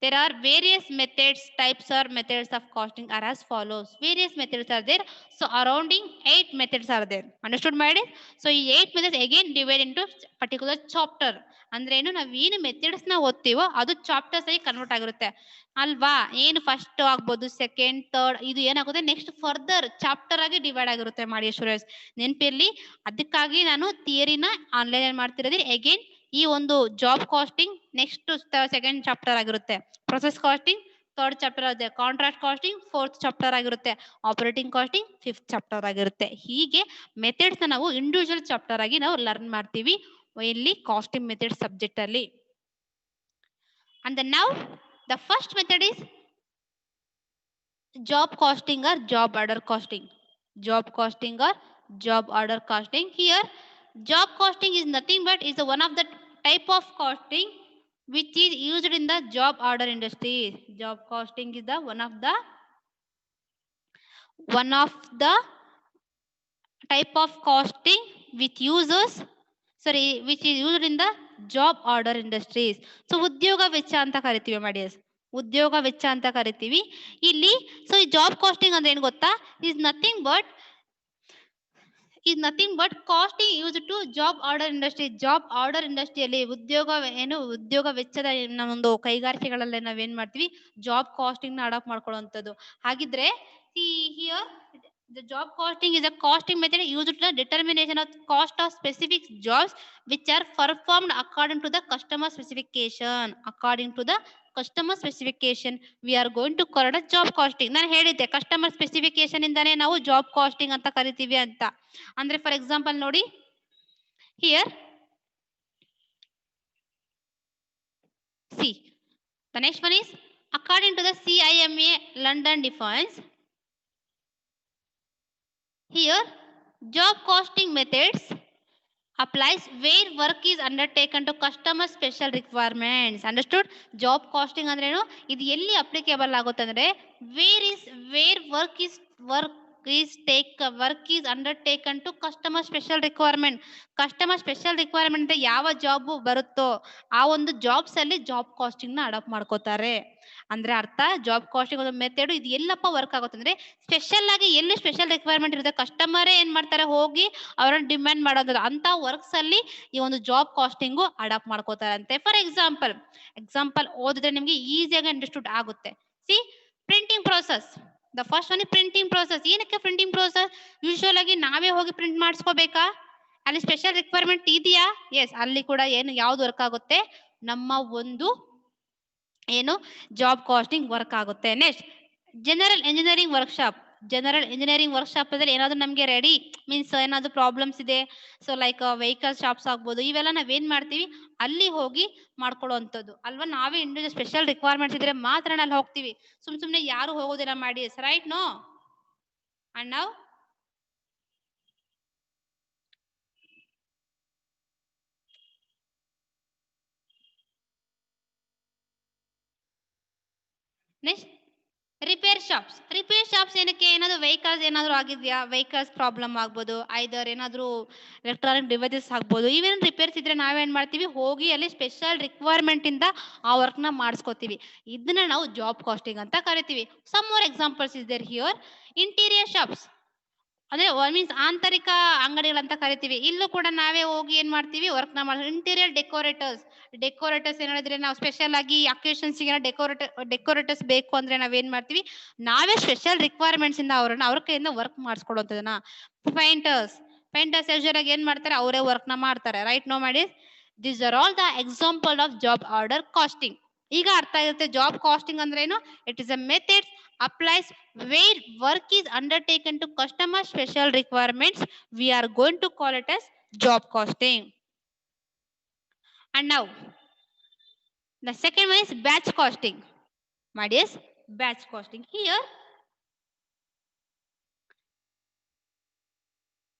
A: There are various methods, types or methods of costing are as follows. Various methods are there. So surrounding 8 methods are there. Understood my dears? So 8 methods again divided into particular chapter. ಅಂದ್ರೆ ಏನು, ನಾವು ಏನು ಮೆಥಡ್ಸ್ ನ ಓದ್ತೀವೋ ಅದು ಚಾಪ್ಟರ್ಸ್ ಆಗಿ ಕನ್ವರ್ಟ್ ಆಗಿರುತ್ತೆ ಅಲ್ವಾ. ಏನು ಫಸ್ಟ್ ಆಗ್ಬೋದು, ಸೆಕೆಂಡ್, ಥರ್ಡ್, ಇದು ಏನಾಗುತ್ತೆ ನೆಕ್ಸ್ಟ್ ಫರ್ದರ್ ಚಾಪ್ಟರ್ ಆಗಿ ಡಿವೈಡ್ ಆಗಿರುತ್ತೆ ಮಾಡಿ ಸ್ಟೂಡೆಂಟ್ಸ್. ನೆನಪಿರ್ಲಿ, ಅದಕ್ಕಾಗಿ ನಾನು ಥಿಯರಿನ ಆನ್ಲೈನ್ ಅಲ್ಲಿ ಮಾಡ್ತಿರೋದು. ಅಗೇನ್ ಈ ಒಂದು job costing next second chapter ಆಗಿರುತ್ತೆ, ಪ್ರೊಸೆಸ್ ಕಾಸ್ಟಿಂಗ್ ಥರ್ಡ್ ಚಾಪ್ಟರ್ ಆಗುತ್ತೆ, ಕಾಂಟ್ರಾಕ್ಟ್ ಕಾಸ್ಟಿಂಗ್ ಫೋರ್ತ್ ಚಾಪ್ಟರ್ ಆಗಿರುತ್ತೆ, ಆಪರೇಟಿಂಗ್ ಕಾಸ್ಟಿಂಗ್ ಫಿಫ್ತ್ ಚಾಪ್ಟರ್ ಆಗಿರುತ್ತೆ. ಹೀಗೆ ಮೆಥಡ್ಸ್ ನಾವು ಇಂಡಿವಿಜುವಲ್ ಚಾಪ್ಟರ್ ಆಗಿ ನಾವು ಲರ್ನ್ ಮಾಡ್ತೀವಿ ಇಲ್ಲಿ ಕಾಸ್ಟಿಂಗ್ ಮೆಥಡ್ ಸಬ್ಜೆಕ್ಟ್ ಅಲ್ಲಿ. And then now the first method is job costing or job order costing. Job costing or job order costing. Here job costing is nothing but is one of the type of costing which is used in the job order industry. Job costing is the one of the type of costing which is used in the job order industries. So ಉದ್ಯೋಗ ವೆಚ್ಚ ಅಂತ ಕರಿತೀವಿ ಮಾಡಿಯಸ್, ಉದ್ಯೋಗ ವೆಚ್ಚ ಅಂತ ಕರಿತೀವಿ ಇಲ್ಲಿ. ಸೊ ಈ ಜಾಬ್ ಕಾಸ್ಟಿಂಗ್ ಅಂದ್ರೆ ಏನು ಗೊತ್ತಾ, is nothing but costing used to job order industry. Job order ಇಂಡಸ್ಟ್ರಿಯಲ್ಲಿ ಉದ್ಯೋಗ ವೆಚ್ಚದ ಒಂದು ಕೈಗಾರಿಕೆಗಳಲ್ಲಿ ನಾವೇನ್ ಮಾಡ್ತೀವಿ, ಜಾಬ್ ಕಾಸ್ಟಿಂಗ್ ನ ಅಡಾಪ್ಟ್ ಮಾಡ್ಕೊಳ್ಳುವಂಥದ್ದು. ಹಾಗಿದ್ರೆ here the job costing is a costing method used to the determination of cost of specific jobs which are performed according to the customer specification. According to the customer specification we are going to call it a job costing. ನಾನು ಹೇಳಿದ್ದೆ ಕಸ್ಟಮರ್ ಸ್ಪೆಸಿಫಿಕೇಶನ್ ಇಂದಾನೆ ನಾವು ಜಾಬ್ ಕಾಸ್ಟಿಂಗ್ ಅಂತ ಕರಿತೀವಿ ಅಂತ. ಅಂದ್ರೆ ಫಾರ್ ಎಕ್ಸಾಂಪಲ್ ನೋಡಿ, here see the next one is according to the CIMA London defines. Here job costing methods applies where work is undertaken to customer special requirements. Understood? Job costing ಅಂದ್ರೆ ಏನು, ಇದು ಎಲ್ಲಿ ಅಪ್ಲಿಕೇಬಲ್ ಆಗುತ್ತೆ ಅಂದ್ರೆ where work is undertaken to customer special requirement. Customer special requirement ಅಂತ ಯಾವ ಜಾಬ್ ಬರುತ್ತೋ ಆ ಒಂದು ಜಾಬ್ಸ್ ಅಲ್ಲಿ ಜಾಬ್ ಕಾಸ್ಟಿಂಗ್ ನ ಅಡಾಪ್ಟ್ ಮಾಡ್ಕೋತಾರೆ. ಅಂದ್ರೆ ಅರ್ಥ, ಜಾಬ್ ಕಾಸ್ಟಿಂಗ್ ಒಂದು ಮೆಥಡ್ ಇದು ಎಲ್ಲಪ್ಪ ವರ್ಕ್ ಆಗುತ್ತೆ ಅಂದ್ರೆ ಸ್ಪೆಷಲ್ ಆಗಿ ಎಲ್ಲಿ ಸ್ಪೆಷಲ್ ರಿಕ್ವೈರ್ಮೆಂಟ್ ಇರುತ್ತೆ, ಕಸ್ಟಮರೇ ಏನ್ ಮಾಡ್ತಾರೆ ಹೋಗಿ ಅವರನ್ನ ಡಿಮ್ಯಾಂಡ್ ಮಾಡೋದು ಅಂತ ವರ್ಕ್ಸ್ ಅಲ್ಲಿ ಈ ಒಂದು ಜಾಬ್ ಕಾಸ್ಟಿಂಗು ಅಡಾಪ್ಟ್ ಮಾಡ್ಕೋತಾರಂತೆ. ಫಾರ್ ಎಕ್ಸಾಂಪಲ್ ಓದಿದ್ರೆ ನಿಮ್ಗೆ ಈಸಿಯಾಗಿ ಅಂಡರ್ಸ್ಟುಡ್ ಆಗುತ್ತೆ. See printing process, the first one printing process. ಏನಕ್ಕೆ ಪ್ರಿಂಟಿಂಗ್ ಪ್ರೋಸೆಸ್? ಯೂಶುವಲ್ ಆಗಿ ನಾವೇ ಹೋಗಿ ಪ್ರಿಂಟ್ ಮಾಡಿಸ್ಕೋಬೇಕಾ? ಅಲ್ಲಿ ಸ್ಪೆಷಲ್ ರಿಕ್ವೈರ್ಮೆಂಟ್ ಇದೆಯಾ? ಎಸ್, ಅಲ್ಲಿ ಕೂಡ ಏನು ಯಾವ್ದು ವರ್ಕ್ ಆಗುತ್ತೆ, ನಮ್ಮ ಒಂದು ಏನು ಜಾಬ್ ಕಾಸ್ಟಿಂಗ್ ವರ್ಕ್ ಆಗುತ್ತೆ. ನೆಕ್ಸ್ಟ್ ಜನರಲ್ ಇಂಜಿನಿಯರಿಂಗ್ ವರ್ಕ್ಶಾಪ್ ಅಂದ್ರೆ ಏನಾದ್ರು ನಮ್ಗೆ ರೆಡಿ ಮೀನ್ಸ್ ಏನಾದ್ರು ಪ್ರಾಬ್ಲಮ್ಸ್ ಇದೆ, ಸೊ ಲೈಕ್ ವೆಹಿಕಲ್ ಶಾಪ್ಸ್ ಆಗ್ಬೋದು, ಇವೆಲ್ಲ ನಾವೇನ್ ಮಾಡ್ತೀವಿ ಅಲ್ಲಿ ಹೋಗಿ ಮಾಡ್ಕೊಳ್ಳುವಂಥದ್ದು ಅಲ್ವಾ. ನಾವೇ ಇಂಡಿವಿಜುವಲ್ ಸ್ಪೆಷಲ್ ರಿಕ್ವೈರ್ಮೆಂಟ್ಸ್ ಇದ್ರೆ ಮಾತ್ರ ಅಲ್ಲಿ ಹೋಗ್ತೀವಿ, ಸುಮ್ನೆ ಯಾರು ಹೋಗೋದಿಲ್ಲ ಮಾಡಿ, ರೈಟ್? ನೋ. ಅಂಡ್ ನಾವು ರಿಪೇರ್ ಶಾಪ್ಸ್ ಏನಕ್ಕೆ? ಏನಾದ್ರು ವೆಹಿಕಲ್ಸ್ ಏನಾದ್ರು ಆಗಿದೆಯಾ, ವೆಹಿಕಲ್ಸ್ ಪ್ರಾಬ್ಲಮ್ ಆಗ್ಬೋದು, ಐದರ್ ಏನಾದ್ರು ಎಲೆಕ್ಟ್ರಾನಿಕ್ ಡಿವೈಸಸ್ ಆಗ್ಬೋದು, ಇವೇನು ರಿಪೇರ್ಸ್ ಇದ್ರೆ ನಾವೇನ್ ಮಾಡ್ತೀವಿ, ಹೋಗಿ ಅಲ್ಲಿ ಸ್ಪೆಷಲ್ ರಿಕ್ವೈರ್ಮೆಂಟ್ ಇಂದ ಆ ವರ್ಕ್ ನ ಮಾಡಿಸ್ಕೋತೀವಿ. ಇದನ್ನ ನಾವು ಜಾಬ್ ಕಾಸ್ಟಿಂಗ್ ಅಂತ ಕರಿತೀವಿ. Some more examples is there here. Interior shops ಅದೇ ಮೀನ್ಸ್ ಆಂತರಿಕ ಅಂಗಡಿಗಳಂತ ಕರಿತೀವಿ. ಇಲ್ಲೂ ಕೂಡ ನಾವೇ ಹೋಗಿ ಏನ್ ಮಾಡ್ತೀವಿ, ವರ್ಕ್ ನ ಮಾಡ್ತೀವಿ. ಇಂಟೀರಿಯರ್ ಡೆಕೋರೇಟರ್ಸ್ ಏನಾದ್ರೆ ನಾವು ಸ್ಪೆಷಲ್ ಆಗಿ ಅಕೇಶನ್ಸ್ ಗೆ ಡೆಕೋರೇಟರ್ಸ್ ಬೇಕು ಅಂದ್ರೆ ನಾವೇನ್ ಮಾಡ್ತೀವಿ, ನಾವೇ ಸ್ಪೆಷಲ್ ರಿಕ್ವೈರ್ಮೆಂಟ್ಸ್ ಇಂದ ಅವ್ರ ಕೈಯಿಂದ ವರ್ಕ್ ಮಾಡಿಸ್ಕೊಡೋದನ್ನ. ಪೇಂಟರ್ಸ್ ಯೂಶುವಲ್ ಆಗಿ ಏನ್ ಮಾಡ್ತಾರೆ, ಅವರೇ ವರ್ಕ್ ನ ಮಾಡ್ತಾರೆ. ರೈಟ್ ನೋ ಮಾಡಿ, this are all the example of job order costing. ಈಗ ಅರ್ಥ ಆಗುತ್ತೆ ಜಾಬ್ ಕಾಸ್ಟಿಂಗ್ ಅಂದ್ರೆ ಏನು. It is a method applies where work is undertaken to customer special requirements. We are going to call it as job costing. And now the second one is batch costing. My dears, batch costing here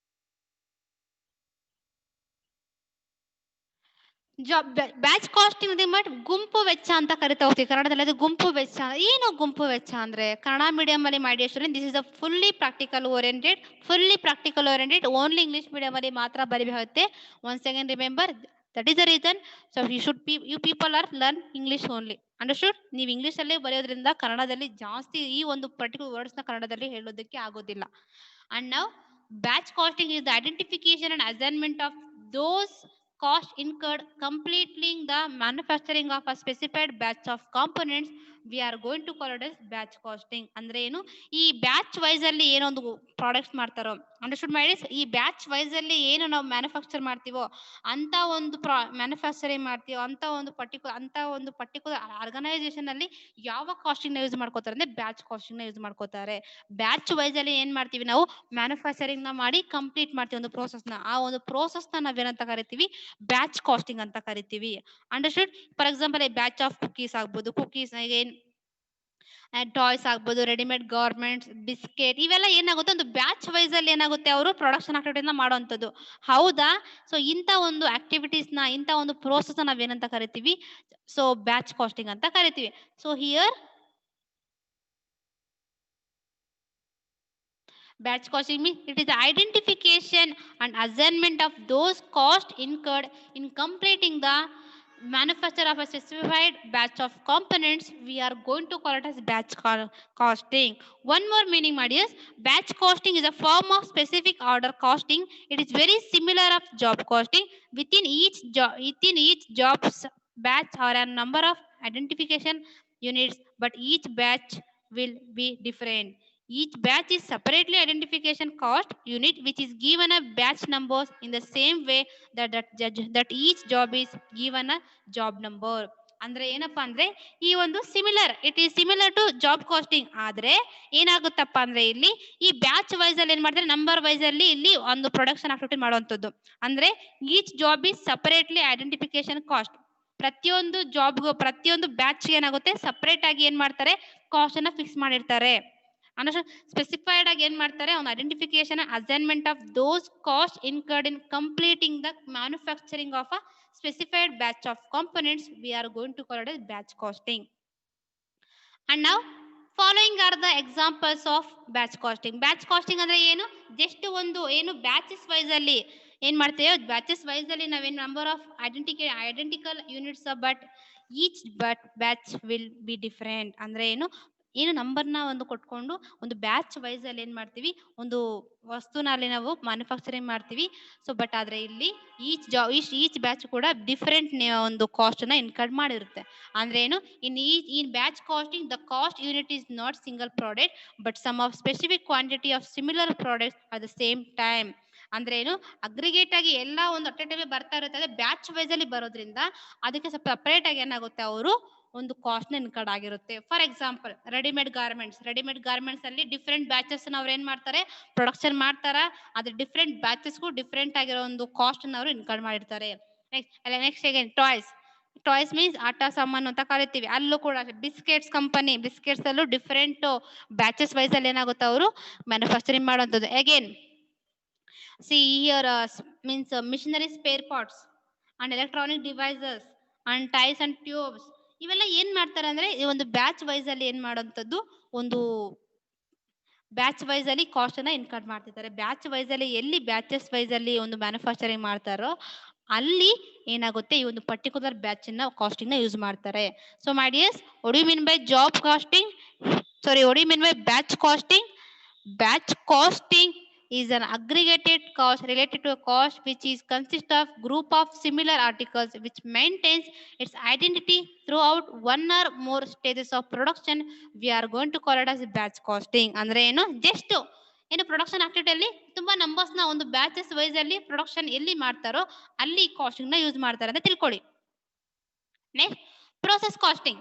A: job batch costing but ಗುಂಪು ವೆಚ್ಚ ಅಂತ ಕರಿತಾ ಹೋಗ್ತೀವಿ. ಕನ್ನಡದಲ್ಲಿ ಅದು ಗುಂಪು ವೆಚ್ಚ. ಏನು ಗುಂಪು ವೆಚ್ಚ ಅಂದ್ರೆ, ಕನ್ನಡ ಮೀಡಿಯಂ ಅಲ್ಲಿ ಮಾಡಿ student, this is a fully practical oriented. Only English medium ಅಲ್ಲಿ ಮಾತ್ರ ಬರೀಬೇಕಾಗುತ್ತೆ. Once again remember, that is the reason. So you people are learn English only. Understood? ನೀವು ಇಂಗ್ಲಿಷ್ ಅಲ್ಲೇ ಬರೆಯೋದ್ರಿಂದ ಕನ್ನಡದಲ್ಲಿ ಜಾಸ್ತಿ ಈ ಒಂದು ಪರ್ಟಿಕ್ಯುಲರ್ ವರ್ಡ್ಸ್ ನ ಕನ್ನಡದಲ್ಲಿ ಹೇಳೋದಕ್ಕೆ ಆಗೋದಿಲ್ಲ. And now batch costing is the identification and assignment of those costs incurred completing the manufacturing of a specified batch of components. We are going to call it as batch costing. ಅಂದ್ರೆ ಏನು, ಈ ಬ್ಯಾಚ್ ವೈಸ್ ಅಲ್ಲಿ ಏನೊಂದು ಪ್ರಾಡಕ್ಟ್ಸ್ ಮಾಡ್ತಾರೋ, ಅಂಡರ್ಸ್ಟುಡ್ ಮೈಡೀಸ್, ಈ ಬ್ಯಾಚ್ ವೈಸ್ ಅಲ್ಲಿ ಏನು ನಾವು ಮ್ಯಾನುಫ್ಯಾಕ್ಚರ್ ಮಾಡ್ತೀವೋ ಅಂತ ಒಂದು ಮ್ಯಾನುಫ್ಯಾಕ್ಚರಿಂಗ್ ಮಾಡ್ತೀವೋ ಅಂತ ಒಂದು ಪರ್ಟಿಕ್ಯುಲರ್ ಆರ್ಗನೈಸೇಷನ್ ಅಲ್ಲಿ ಯಾವ ಕಾಸ್ಟಿಂಗ್ ನ ಯೂಸ್ ಮಾಡ್ಕೋತಾರೆ ಅಂದ್ರೆ ಬ್ಯಾಚ್ ಕಾಸ್ಟಿಂಗ್ ನ ಯೂಸ್ ಮಾಡ್ಕೋತಾರೆ. ಬ್ಯಾಚ್ ವೈಸ್ ಅಲ್ಲಿ ಏನ್ ಮಾಡ್ತೀವಿ ನಾವು, ಮ್ಯಾನುಫ್ಯಾಕ್ಚರಿಂಗ್ ನ ಮಾಡಿ ಕಂಪ್ಲೀಟ್ ಮಾಡ್ತೀವಿ ಒಂದು ಪ್ರೋಸೆಸ್ ನ. ಆ ಒಂದು ಪ್ರೋಸೆಸ್ ನ ನಾವೇನಂತ ಕರಿತೀವಿ, ಬ್ಯಾಚ್ ಕಾಸ್ಟಿಂಗ್ ಅಂತ ಕರಿತೀವಿ. Understood? For example batch of cookies ಆಗ್ಬೋದು, ಕುಕೀಸ್ ಏನ್ ಟಾಯ್ಸ್ ಆಗ್ಬೋದು, ರೆಡಿಮೇಡ್ ಗಾರ್ಮೆಂಟ್ಸ್, ಬಿಸ್ಕೆಟ್, ಇವೆಲ್ಲ ಏನಾಗುತ್ತೆ ಒಂದು ಬ್ಯಾಚ್ ವೈಸ್ ಅಲ್ಲಿ ಏನಾಗುತ್ತೆ, ಅವರು ಪ್ರೊಡಕ್ಷನ್ ಆಕ್ಟಿವಿಟಿನ ಮಾಡುವಂಥದ್ದು. ಹೌದಾ? ಸೊ ಇಂಥ ಒಂದು ಆಕ್ಟಿವಿಟೀಸ್ ನ, ಇಂಥ ಒಂದು ಪ್ರೋಸೆಸ್ ನಾವೇನಂತ ಕರಿತೀವಿ, ಸೊ ಬ್ಯಾಚ್ ಕಾಸ್ಟಿಂಗ್ ಅಂತ ಕರಿತೀವಿ. So here batch costing means it is the identification and assignment of those costs incurred in completing the manufacture of a specified batch of components. We are going to call it as batch costing. One more meaning, my dears, batch costing is a form of specific order costing. It is very similar of job costing. Within each job's batch are a number of identification units, but each batch will be different. Each batch is separately identification cost unit which is given a batch numbers in the same way that each job is given a job number. ಅಂದ್ರೆ ಏನಪ್ಪಾ ಅಂದ್ರೆ, ಈ ಒಂದು it is similar to job costing. ಆದ್ರೆ ಏನಾಗುತ್ತಪ್ಪ ಅಂದ್ರೆ, ಇಲ್ಲಿ ಈ ಬ್ಯಾಚ್ ವೈಸ್ ಅಲ್ಲಿ ಏನ್ ಮಾಡ್ತಾರೆ, ನಂಬರ್ ವೈಸ್ ಅಲ್ಲಿ ಇಲ್ಲಿ ಒಂದು ಪ್ರೊಡಕ್ಷನ್ ಆಕ್ಟಿವಿಟಿ ಮಾಡುವಂತದ್ದು. ಅಂದ್ರೆ each job is separately identification cost. ಪ್ರತಿಯೊಂದು ಬ್ಯಾಚ್ ಏನಾಗುತ್ತೆ, ಸಪರೇಟ್ ಆಗಿ ಏನ್ ಮಾಡ್ತಾರೆ, ಕಾಸ್ಟ್ ಅನ್ನ ಫಿಕ್ಸ್ ಮಾಡಿರ್ತಾರೆ. ಸ್ಪೆಸಿಫೈಡ್ ಆಗಿ ಏನ್ ಮಾಡ್ತಾರೆ, ಒಂದು identification assignment of those cost incurred in completing the manufacturing of a specified batch of components. We are going to call it as batch costing. And now following are the examples of batch costing. Batch costing ಅಂದ್ರೆ ಏನು, ಜಸ್ಟ್ ಒಂದು ಏನು ಬ್ಯಾಚಸ್ ವೈಸ್ ಅಲ್ಲಿ ಏನ್ ಮಾಡ್ತೇವೆ, ಬ್ಯಾಚಸ್ ವೈಸ್ ಅಲ್ಲಿ ನಾವೇನು number of identical units, but each batch will be different. ಅಂದ್ರೆ ಏನು ನಂಬರ್ನ ಒಂದು ಕೊಟ್ಕೊಂಡು ಒಂದು ಬ್ಯಾಚ್ ವೈಸ್ ಅಲ್ಲಿ ಏನ್ ಮಾಡ್ತೀವಿ, ಒಂದು ವಸ್ತುನಲ್ಲಿ ನಾವು ಮ್ಯಾನುಫ್ಯಾಕ್ಚರಿಂಗ್ ಮಾಡ್ತೀವಿ. ಸೊ ಬಟ್ ಆದ್ರೆ ಇಲ್ಲಿ ಈಚ್ ಬ್ಯಾಚ್ ಕೂಡ ಡಿಫರೆಂಟ್ ಒಂದು ಕಾಸ್ಟ್ ನ ಇನ್ಕರ್ಡ್ ಮಾಡಿರುತ್ತೆ. ಅಂದ್ರೆ in batch costing the cost unit is not single product but sum of specific quantity of similar products at the same time. ಅಂದ್ರೆ ಅಗ್ರಿಗೇಟ್ ಆಗಿ ಎಲ್ಲ ಒಂದು ಅಟ್ ಎ ಟೈಮ್ ಬರ್ತಾ ಇರುತ್ತೆ. ಬ್ಯಾಚ್ ವೈಸ್ ಅಲ್ಲಿ ಬರೋದ್ರಿಂದ ಅದಕ್ಕೆ ಸ್ವಲ್ಪ ಸಪರೇಟ್ ಆಗಿ ಏನಾಗುತ್ತೆ, ಅವರು ಒಂದು ಕಾಸ್ಟ್ ನ ಇನ್ಕರ್ಡ್ ಆಗಿರುತ್ತೆ. ಫಾರ್ ಎಕ್ಸಾಂಪಲ್ ರೆಡಿಮೇಡ್ ಗಾರ್ಮೆಂಟ್ಸ್ ಅಲ್ಲಿ ಡಿಫರೆಂಟ್ ಬ್ಯಾಚಸ್ ಅವ್ರು ಏನ್ ಮಾಡ್ತಾರೆ, ಪ್ರೊಡಕ್ಷನ್ ಮಾಡ್ತಾರ. ಅದ್ರ ಡಿಫರೆಂಟ್ ಬ್ಯಾಚಸ್ಗೂ ಡಿಫರೆಂಟ್ ಆಗಿರೋ ಒಂದು ಕಾಸ್ಟ್ ನ ಅವರು ಇನ್ಕರ್ಡ್ ಮಾಡಿರ್ತಾರೆ. ನೆಕ್ಸ್ಟ್ ಅಗೇನ್ ಟಾಯ್ಸ್ ಮೀನ್ಸ್ ಆಟ ಸಾಮಾನು ಅಂತ ಕರಿತೀವಿ. ಅಲ್ಲೂ ಕೂಡ ಬಿಸ್ಕೆಟ್ಸ್ ಅಲ್ಲೂ ಡಿಫರೆಂಟ್ ಬ್ಯಾಚಸ್ ವೈಸ್ ಅಲ್ಲಿ ಏನಾಗುತ್ತೆ, ಅವರು ಮ್ಯಾನುಫ್ಯಾಕ್ಚರಿಂಗ್ ಮಾಡುವಂಥದ್ದು. Again see here means machinery spare parts and electronic devices and ties and tubes. ಇವೆಲ್ಲ ಏನ್ ಮಾಡ್ತಾರೆ ಅಂದ್ರೆ ಈ ಒಂದು ಬ್ಯಾಚ್ ವೈಸ್ ಅಲ್ಲಿ ಏನ್ ಮಾಡೋಂಥದ್ದು, ಒಂದು ಬ್ಯಾಚ್ ವೈಸ್ ಅಲ್ಲಿ ಕಾಸ್ಟ್ ಅನ್ನ ಇನ್ಕಮ್ ಮಾಡ್ತಿದ್ದಾರೆ. ಬ್ಯಾಚ್ ವೈಸ್ ಅಲ್ಲಿ ಎಲ್ಲಿ ಬ್ಯಾಚಸ್ ವೈಸ್ ಅಲ್ಲಿ ಒಂದು ಮ್ಯಾನುಫ್ಯಾಕ್ಚರಿಂಗ್ ಮಾಡ್ತಾರೋ ಅಲ್ಲಿ ಏನಾಗುತ್ತೆ, ಈ ಒಂದು ಪರ್ಟಿಕ್ಯುಲರ್ ಬ್ಯಾಚ್ ನ ಕಾಸ್ಟಿಂಗ್ ನ ಯೂಸ್ ಮಾಡ್ತಾರೆ. So my dears, what do you mean by job costing? Sorry, what do you mean by batch costing? Batch costing is an aggregated cost related to a cost which is consist of group of similar articles which maintains its identity throughout one or more stages of production. We are going to call it as batch costing. ಅಂದ್ರೆ ಏನು, ಜಸ್ಟ್ ಏನು ಪ್ರೊಡಕ್ಷನ್ ಆಕ್ಟಿವಿಟಿ ಅಲ್ಲಿ ತುಂಬಾ ನಂಬರ್ಸ್ ನ ಒಂದು ಬ್ಯಾಚಸ್ ವೈಸ್ ಅಲ್ಲಿ ಪ್ರೊಡಕ್ಷನ್ ಎಲ್ಲಿ ಮಾಡ್ತಾರೋ ಅಲ್ಲಿ ಕಾಸ್ಟಿಂಗ್ ನ ಯೂಸ್ ಮಾಡ್ತಾರೆ ಅಂತ ತಿಳ್ಕೊಳ್ಳಿ. Next, process costing.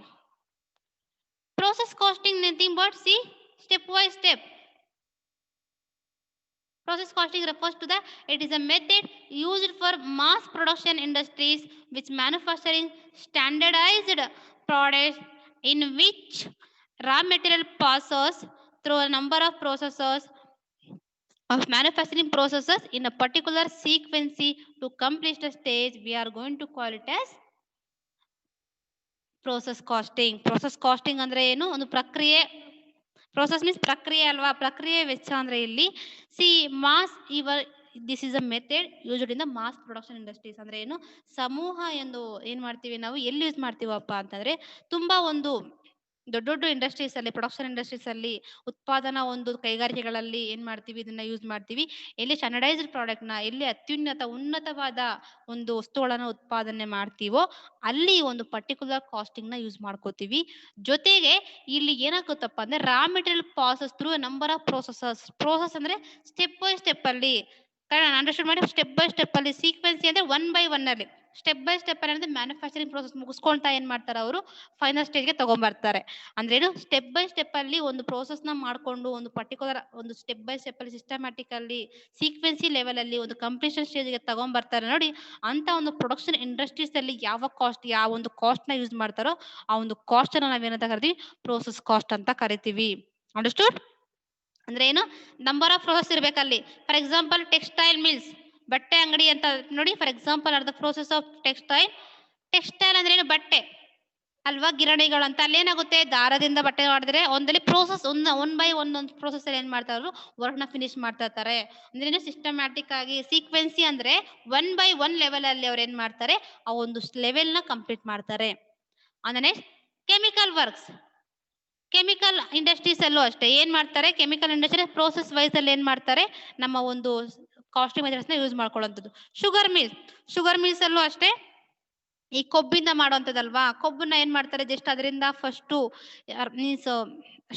A: Process costing nothing but see step by step. Process costing refers to it is a method used for mass production industries which manufacturing standardized products in which raw material passes through a number of processes of manufacturing processes in a particular sequence to complete a stage. We are going to call it as process costing. Process costing ಅಂದ್ರೆ ಏನು, ಒಂದು ಪ್ರಕ್ರಿಯೆ. ಪ್ರೋಸೆಸ್ ಮೀನ್ಸ್ ಪ್ರಕ್ರಿಯೆ ಅಲ್ವಾ, ಪ್ರಕ್ರಿಯೆ ವೆಚ್ಚ ಅಂದ್ರೆ ಇಲ್ಲಿ ಸಿ ಮಾಸ್ this is a method used in the mass production industries. ಅಂದ್ರೆ ಏನು, ಸಮೂಹ ಎಂದು ಏನ್ ಮಾಡ್ತೀವಿ ನಾವು ಎಲ್ಲಿ ಯೂಸ್ ಮಾಡ್ತೀವಪ್ಪ ಅಂತಂದ್ರೆ ತುಂಬಾ ಒಂದು ದೊಡ್ಡ ದೊಡ್ಡ ಇಂಡಸ್ಟ್ರೀಸ್ ಅಲ್ಲಿ, ಪ್ರೊಡಕ್ಷನ್ ಇಂಡಸ್ಟ್ರೀಸ್ ಅಲ್ಲಿ, ಉತ್ಪಾದನಾ ಒಂದು ಕೈಗಾರಿಕೆಗಳಲ್ಲಿ ಏನ್ ಮಾಡ್ತೀವಿ, ಇದನ್ನ ಯೂಸ್ ಮಾಡ್ತೀವಿ. ಎಲ್ಲಿ ಸ್ಟ್ಯಾಂಡರ್ಡೈಸ್ಡ್ ಪ್ರಾಡಕ್ಟ್ ನ, ಎಲ್ಲಿ ಉನ್ನತವಾದ ಒಂದು ವಸ್ತುಗಳನ್ನ ಉತ್ಪಾದನೆ ಮಾಡ್ತೀವೋ ಅಲ್ಲಿ ಒಂದು ಪರ್ಟಿಕ್ಯುಲರ್ ಕಾಸ್ಟಿಂಗ್ ನ ಯೂಸ್ ಮಾಡ್ಕೋತೀವಿ. ಜೊತೆಗೆ ಇಲ್ಲಿ ಏನಾಗುತ್ತಪ್ಪ ಅಂದ್ರೆ raw material passes through number of process ಅಂದ್ರೆ ಸ್ಟೆಪ್ ಬೈ ಸ್ಟೆಪ್ ಅಲ್ಲಿ ಅಂಡರ್ಸ್ಟ್ಯಾಂಡ್ ಮಾಡಿ, ಸ್ಟೆಪ್ ಬೈ ಸ್ಟೆಪ್ ಅಲ್ಲಿ ಸೀಕ್ವೆನ್ಸಿ ಅಂದ್ರೆ ಒನ್ ಬೈ ಒನ್ ಅಲ್ಲಿ ಸ್ಟೆಪ್ ಬೈ ಸ್ಟೆಪ್ ಅಲ್ಲಿ ಅಂದ್ರೆ ಮ್ಯಾನುಫ್ಯಾಕ್ಚರಿಂಗ್ ಪ್ರೋಸೆಸ್ ಮುಗಿಸ್ಕೊಳ್ತಾ ಏನ್ ಮಾಡ್ತಾರೆ ಅವರು ಫೈನಲ್ ಸ್ಟೇಜ್ಗೆ ತಗೊಂಡ್ಬರ್ತಾರೆ. ಅಂದ್ರೆ ಏನು, ಸ್ಟೆಪ್ ಬೈ ಸ್ಟೆಪ್ ಅಲ್ಲಿ ಒಂದು ಪ್ರೋಸೆಸ್ ನ ಮಾಡ್ಕೊಂಡು ಒಂದು ಪರ್ಟಿಕ್ಯುಲರ್ ಒಂದು ಸ್ಟೆಪ್ ಬೈ ಸ್ಟೆಪ್ ಅಲ್ಲಿ ಸಿಸ್ಟಮ್ಯಾಟಿಕ್ ಅಲ್ಲಿ ಸೀಕ್ವೆನ್ಸಿ ಲೆವೆಲ್ ಅಲ್ಲಿ ಒಂದು ಕಂಪ್ಲೀಷನ್ ಸ್ಟೇಜ್ಗೆ ತಗೊಂಡ್ಬರ್ತಾರೆ ನೋಡಿ. ಅಂತ ಒಂದು ಪ್ರೊಡಕ್ಷನ್ ಇಂಡಸ್ಟ್ರೀಸ್ ಅಲ್ಲಿ ಯಾವ ಒಂದು ಕಾಸ್ಟ್ ನ ಯೂಸ್ ಮಾಡ್ತಾರೋ ಆ ಒಂದು ಕಾಸ್ಟ್ ಅನ್ನ ನಾವೇನಂತ ಕರಿತೀವಿ, ಪ್ರೋಸೆಸ್ ಕಾಸ್ಟ್ ಅಂತ ಕರಿತೀವಿ. ಅಂಡರ್ಸ್ಟೂಡ್? ಅಂದ್ರೆ ಏನು, ನಂಬರ್ ಆಫ್ ಪ್ರೋಸೆಸ್ ಇರ್ಬೇಕಲ್ಲಿ. ಫಾರ್ ಎಕ್ಸಾಂಪಲ್ ಟೆಕ್ಸ್ಟೈಲ್ ಮಿಲ್ಸ್, ಬಟ್ಟೆ ಅಂಗಡಿ ಅಂತ ನೋಡಿ. For example are the process of textile ಅಂದ್ರೆ ಏನು, ಬಟ್ಟೆ ಅಲ್ವಾ, ಗಿರಣಿಗಳು ಅಂತ. ಅಲ್ಲಿ ಏನಾಗುತ್ತೆ, ದಾರದಿಂದ ಬಟ್ಟೆ ಮಾಡಿದ್ರೆ ಒಂದಲ್ಲಿ ಪ್ರೋಸೆಸ್ ಒನ್ ಬೈ ಒಂದೊಂದು ಪ್ರೋಸೆಸ್ ಅಲ್ಲಿ ಏನ್ ಮಾಡ್ತಾರೆ, ವರ್ಕ್ ನ ಫಿನಿಶ್ ಮಾಡ್ತಾ ಇರ್ತಾರೆ. ಅಂದ್ರೆ ಸಿಸ್ಟಮ್ಯಾಟಿಕ್ ಆಗಿ ಸೀಕ್ವೆನ್ಸಿ ಅಂದ್ರೆ ಒನ್ ಬೈ ಒನ್ ಲೆವೆಲ್ ಅಲ್ಲಿ ಅವ್ರು ಏನ್ ಮಾಡ್ತಾರೆ, ಆ ಒಂದು ಲೆವೆಲ್ ನ ಕಂಪ್ಲೀಟ್ ಮಾಡ್ತಾರೆ. ಅಂದ್ರೆ ಕೆಮಿಕಲ್ ವರ್ಕ್ಸ್, ಕೆಮಿಕಲ್ ಇಂಡಸ್ಟ್ರೀಸ್ ಅಲ್ಲೂ ಅಷ್ಟೇ ಏನ್ ಮಾಡ್ತಾರೆ, ಕೆಮಿಕಲ್ ಇಂಡಸ್ಟ್ರಿ ಪ್ರೋಸೆಸ್ ವೈಸ್ ಅಲ್ಲಿ ಏನ್ ಮಾಡ್ತಾರೆ, ನಮ್ಮ ಒಂದು ಕಾಸ್ಟಿಂಗ್ ಮೆಥಡ್ಸ್ ನ ಯೂಸ್ ಮಾಡ್ಕೊಳ್ಳುವಂಥದ್ದು. ಶುಗರ್ ಮಿಲ್ಸ್ ಅಲ್ಲೂ ಅಷ್ಟೇ ಈ ಕೊಬ್ಬಿಂದ ಮಾಡುವಂಥದ್ದಲ್ವಾ, ಕೊಬ್ಬನ್ನ ಏನ್ ಮಾಡ್ತಾರೆ, ಜಸ್ಟ್ ಅದರಿಂದ ಫಸ್ಟು ಮೀನ್ಸ್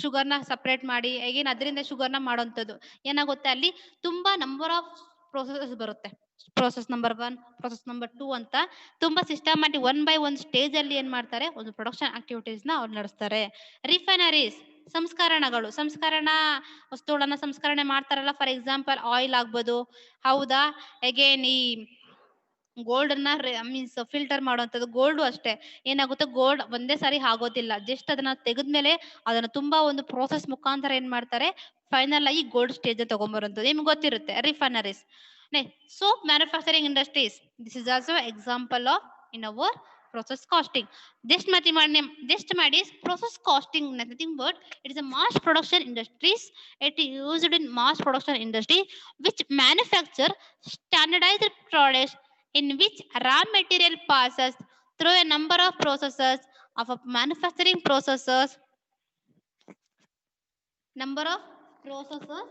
A: ಶುಗರ್ನ ಸಪ್ರೇಟ್ ಮಾಡಿ ಅಗೇನ್ ಅದರಿಂದ ಶುಗರ್ನ ಮಾಡೋಂಥದ್ದು. ಏನಾಗುತ್ತೆ ಅಲ್ಲಿ ತುಂಬಾ ನಂಬರ್ ಆಫ್ ಪ್ರೋಸೆಸಸ್ ಬರುತ್ತೆ. ಪ್ರೋಸೆಸ್ ನಂಬರ್ 1, ಪ್ರೋಸೆಸ್ ನಂಬರ್ 2 ಅಂತ ತುಂಬಾ systematic one by one stage ಅಲ್ಲಿ ಏನ್ ಮಾಡ್ತಾರೆ, ಒಂದು ಪ್ರೊಡಕ್ಷನ್ ಆಕ್ಟಿವಿಟೀಸ್ ನ ಅವ್ರು ನಡೆಸ್ತಾರೆ. ರಿಫೈನರೀಸ್, ಸಂಸ್ಕರಣಾ ವಸ್ತುಗಳನ್ನ ಸಂಸ್ಕರಣೆ ಮಾಡ್ತಾರಲ್ಲ. ಫಾರ್ ಎಕ್ಸಾಂಪಲ್ ಆಯಿಲ್ ಆಗ್ಬೋದು, ಹೌದಾ. ಅಗೇನ್ ಈ ಗೋಲ್ಡ್ ಅನ್ನ ಮೀನ್ಸ್ ಫಿಲ್ಟರ್ ಮಾಡುವಂಥದ್ದು. ಗೋಲ್ಡ್ ಅಷ್ಟೇ ಏನಾಗುತ್ತೆ, ಗೋಲ್ಡ್ ಒಂದೇ ಸಾರಿ ಆಗೋದಿಲ್ಲ. ಜಸ್ಟ್ ಅದನ್ನ ತೆಗೆದ್ಮೇಲೆ ಅದನ್ನ ತುಂಬಾ ಒಂದು ಪ್ರೋಸೆಸ್ ಮುಖಾಂತರ ಏನ್ ಮಾಡ್ತಾರೆ, ಫೈನಲ್ ಆಗಿ ಗೋಲ್ಡ್ ಸ್ಟೇಜ್ ತಗೊಂಡ್ಬರುವಂಥದ್ದು. ನಿಮ್ಗೆ ಗೊತ್ತಿರುತ್ತೆ refineries. Soap manufacturing industries, this is also example of in hour process costing. Just ಮಾಡಿ process costing nothing but it is a mass production industries. It is used in mass production industry which manufacture standardized products in which raw material passes through a number of processes of a manufacturing processes. Number of processes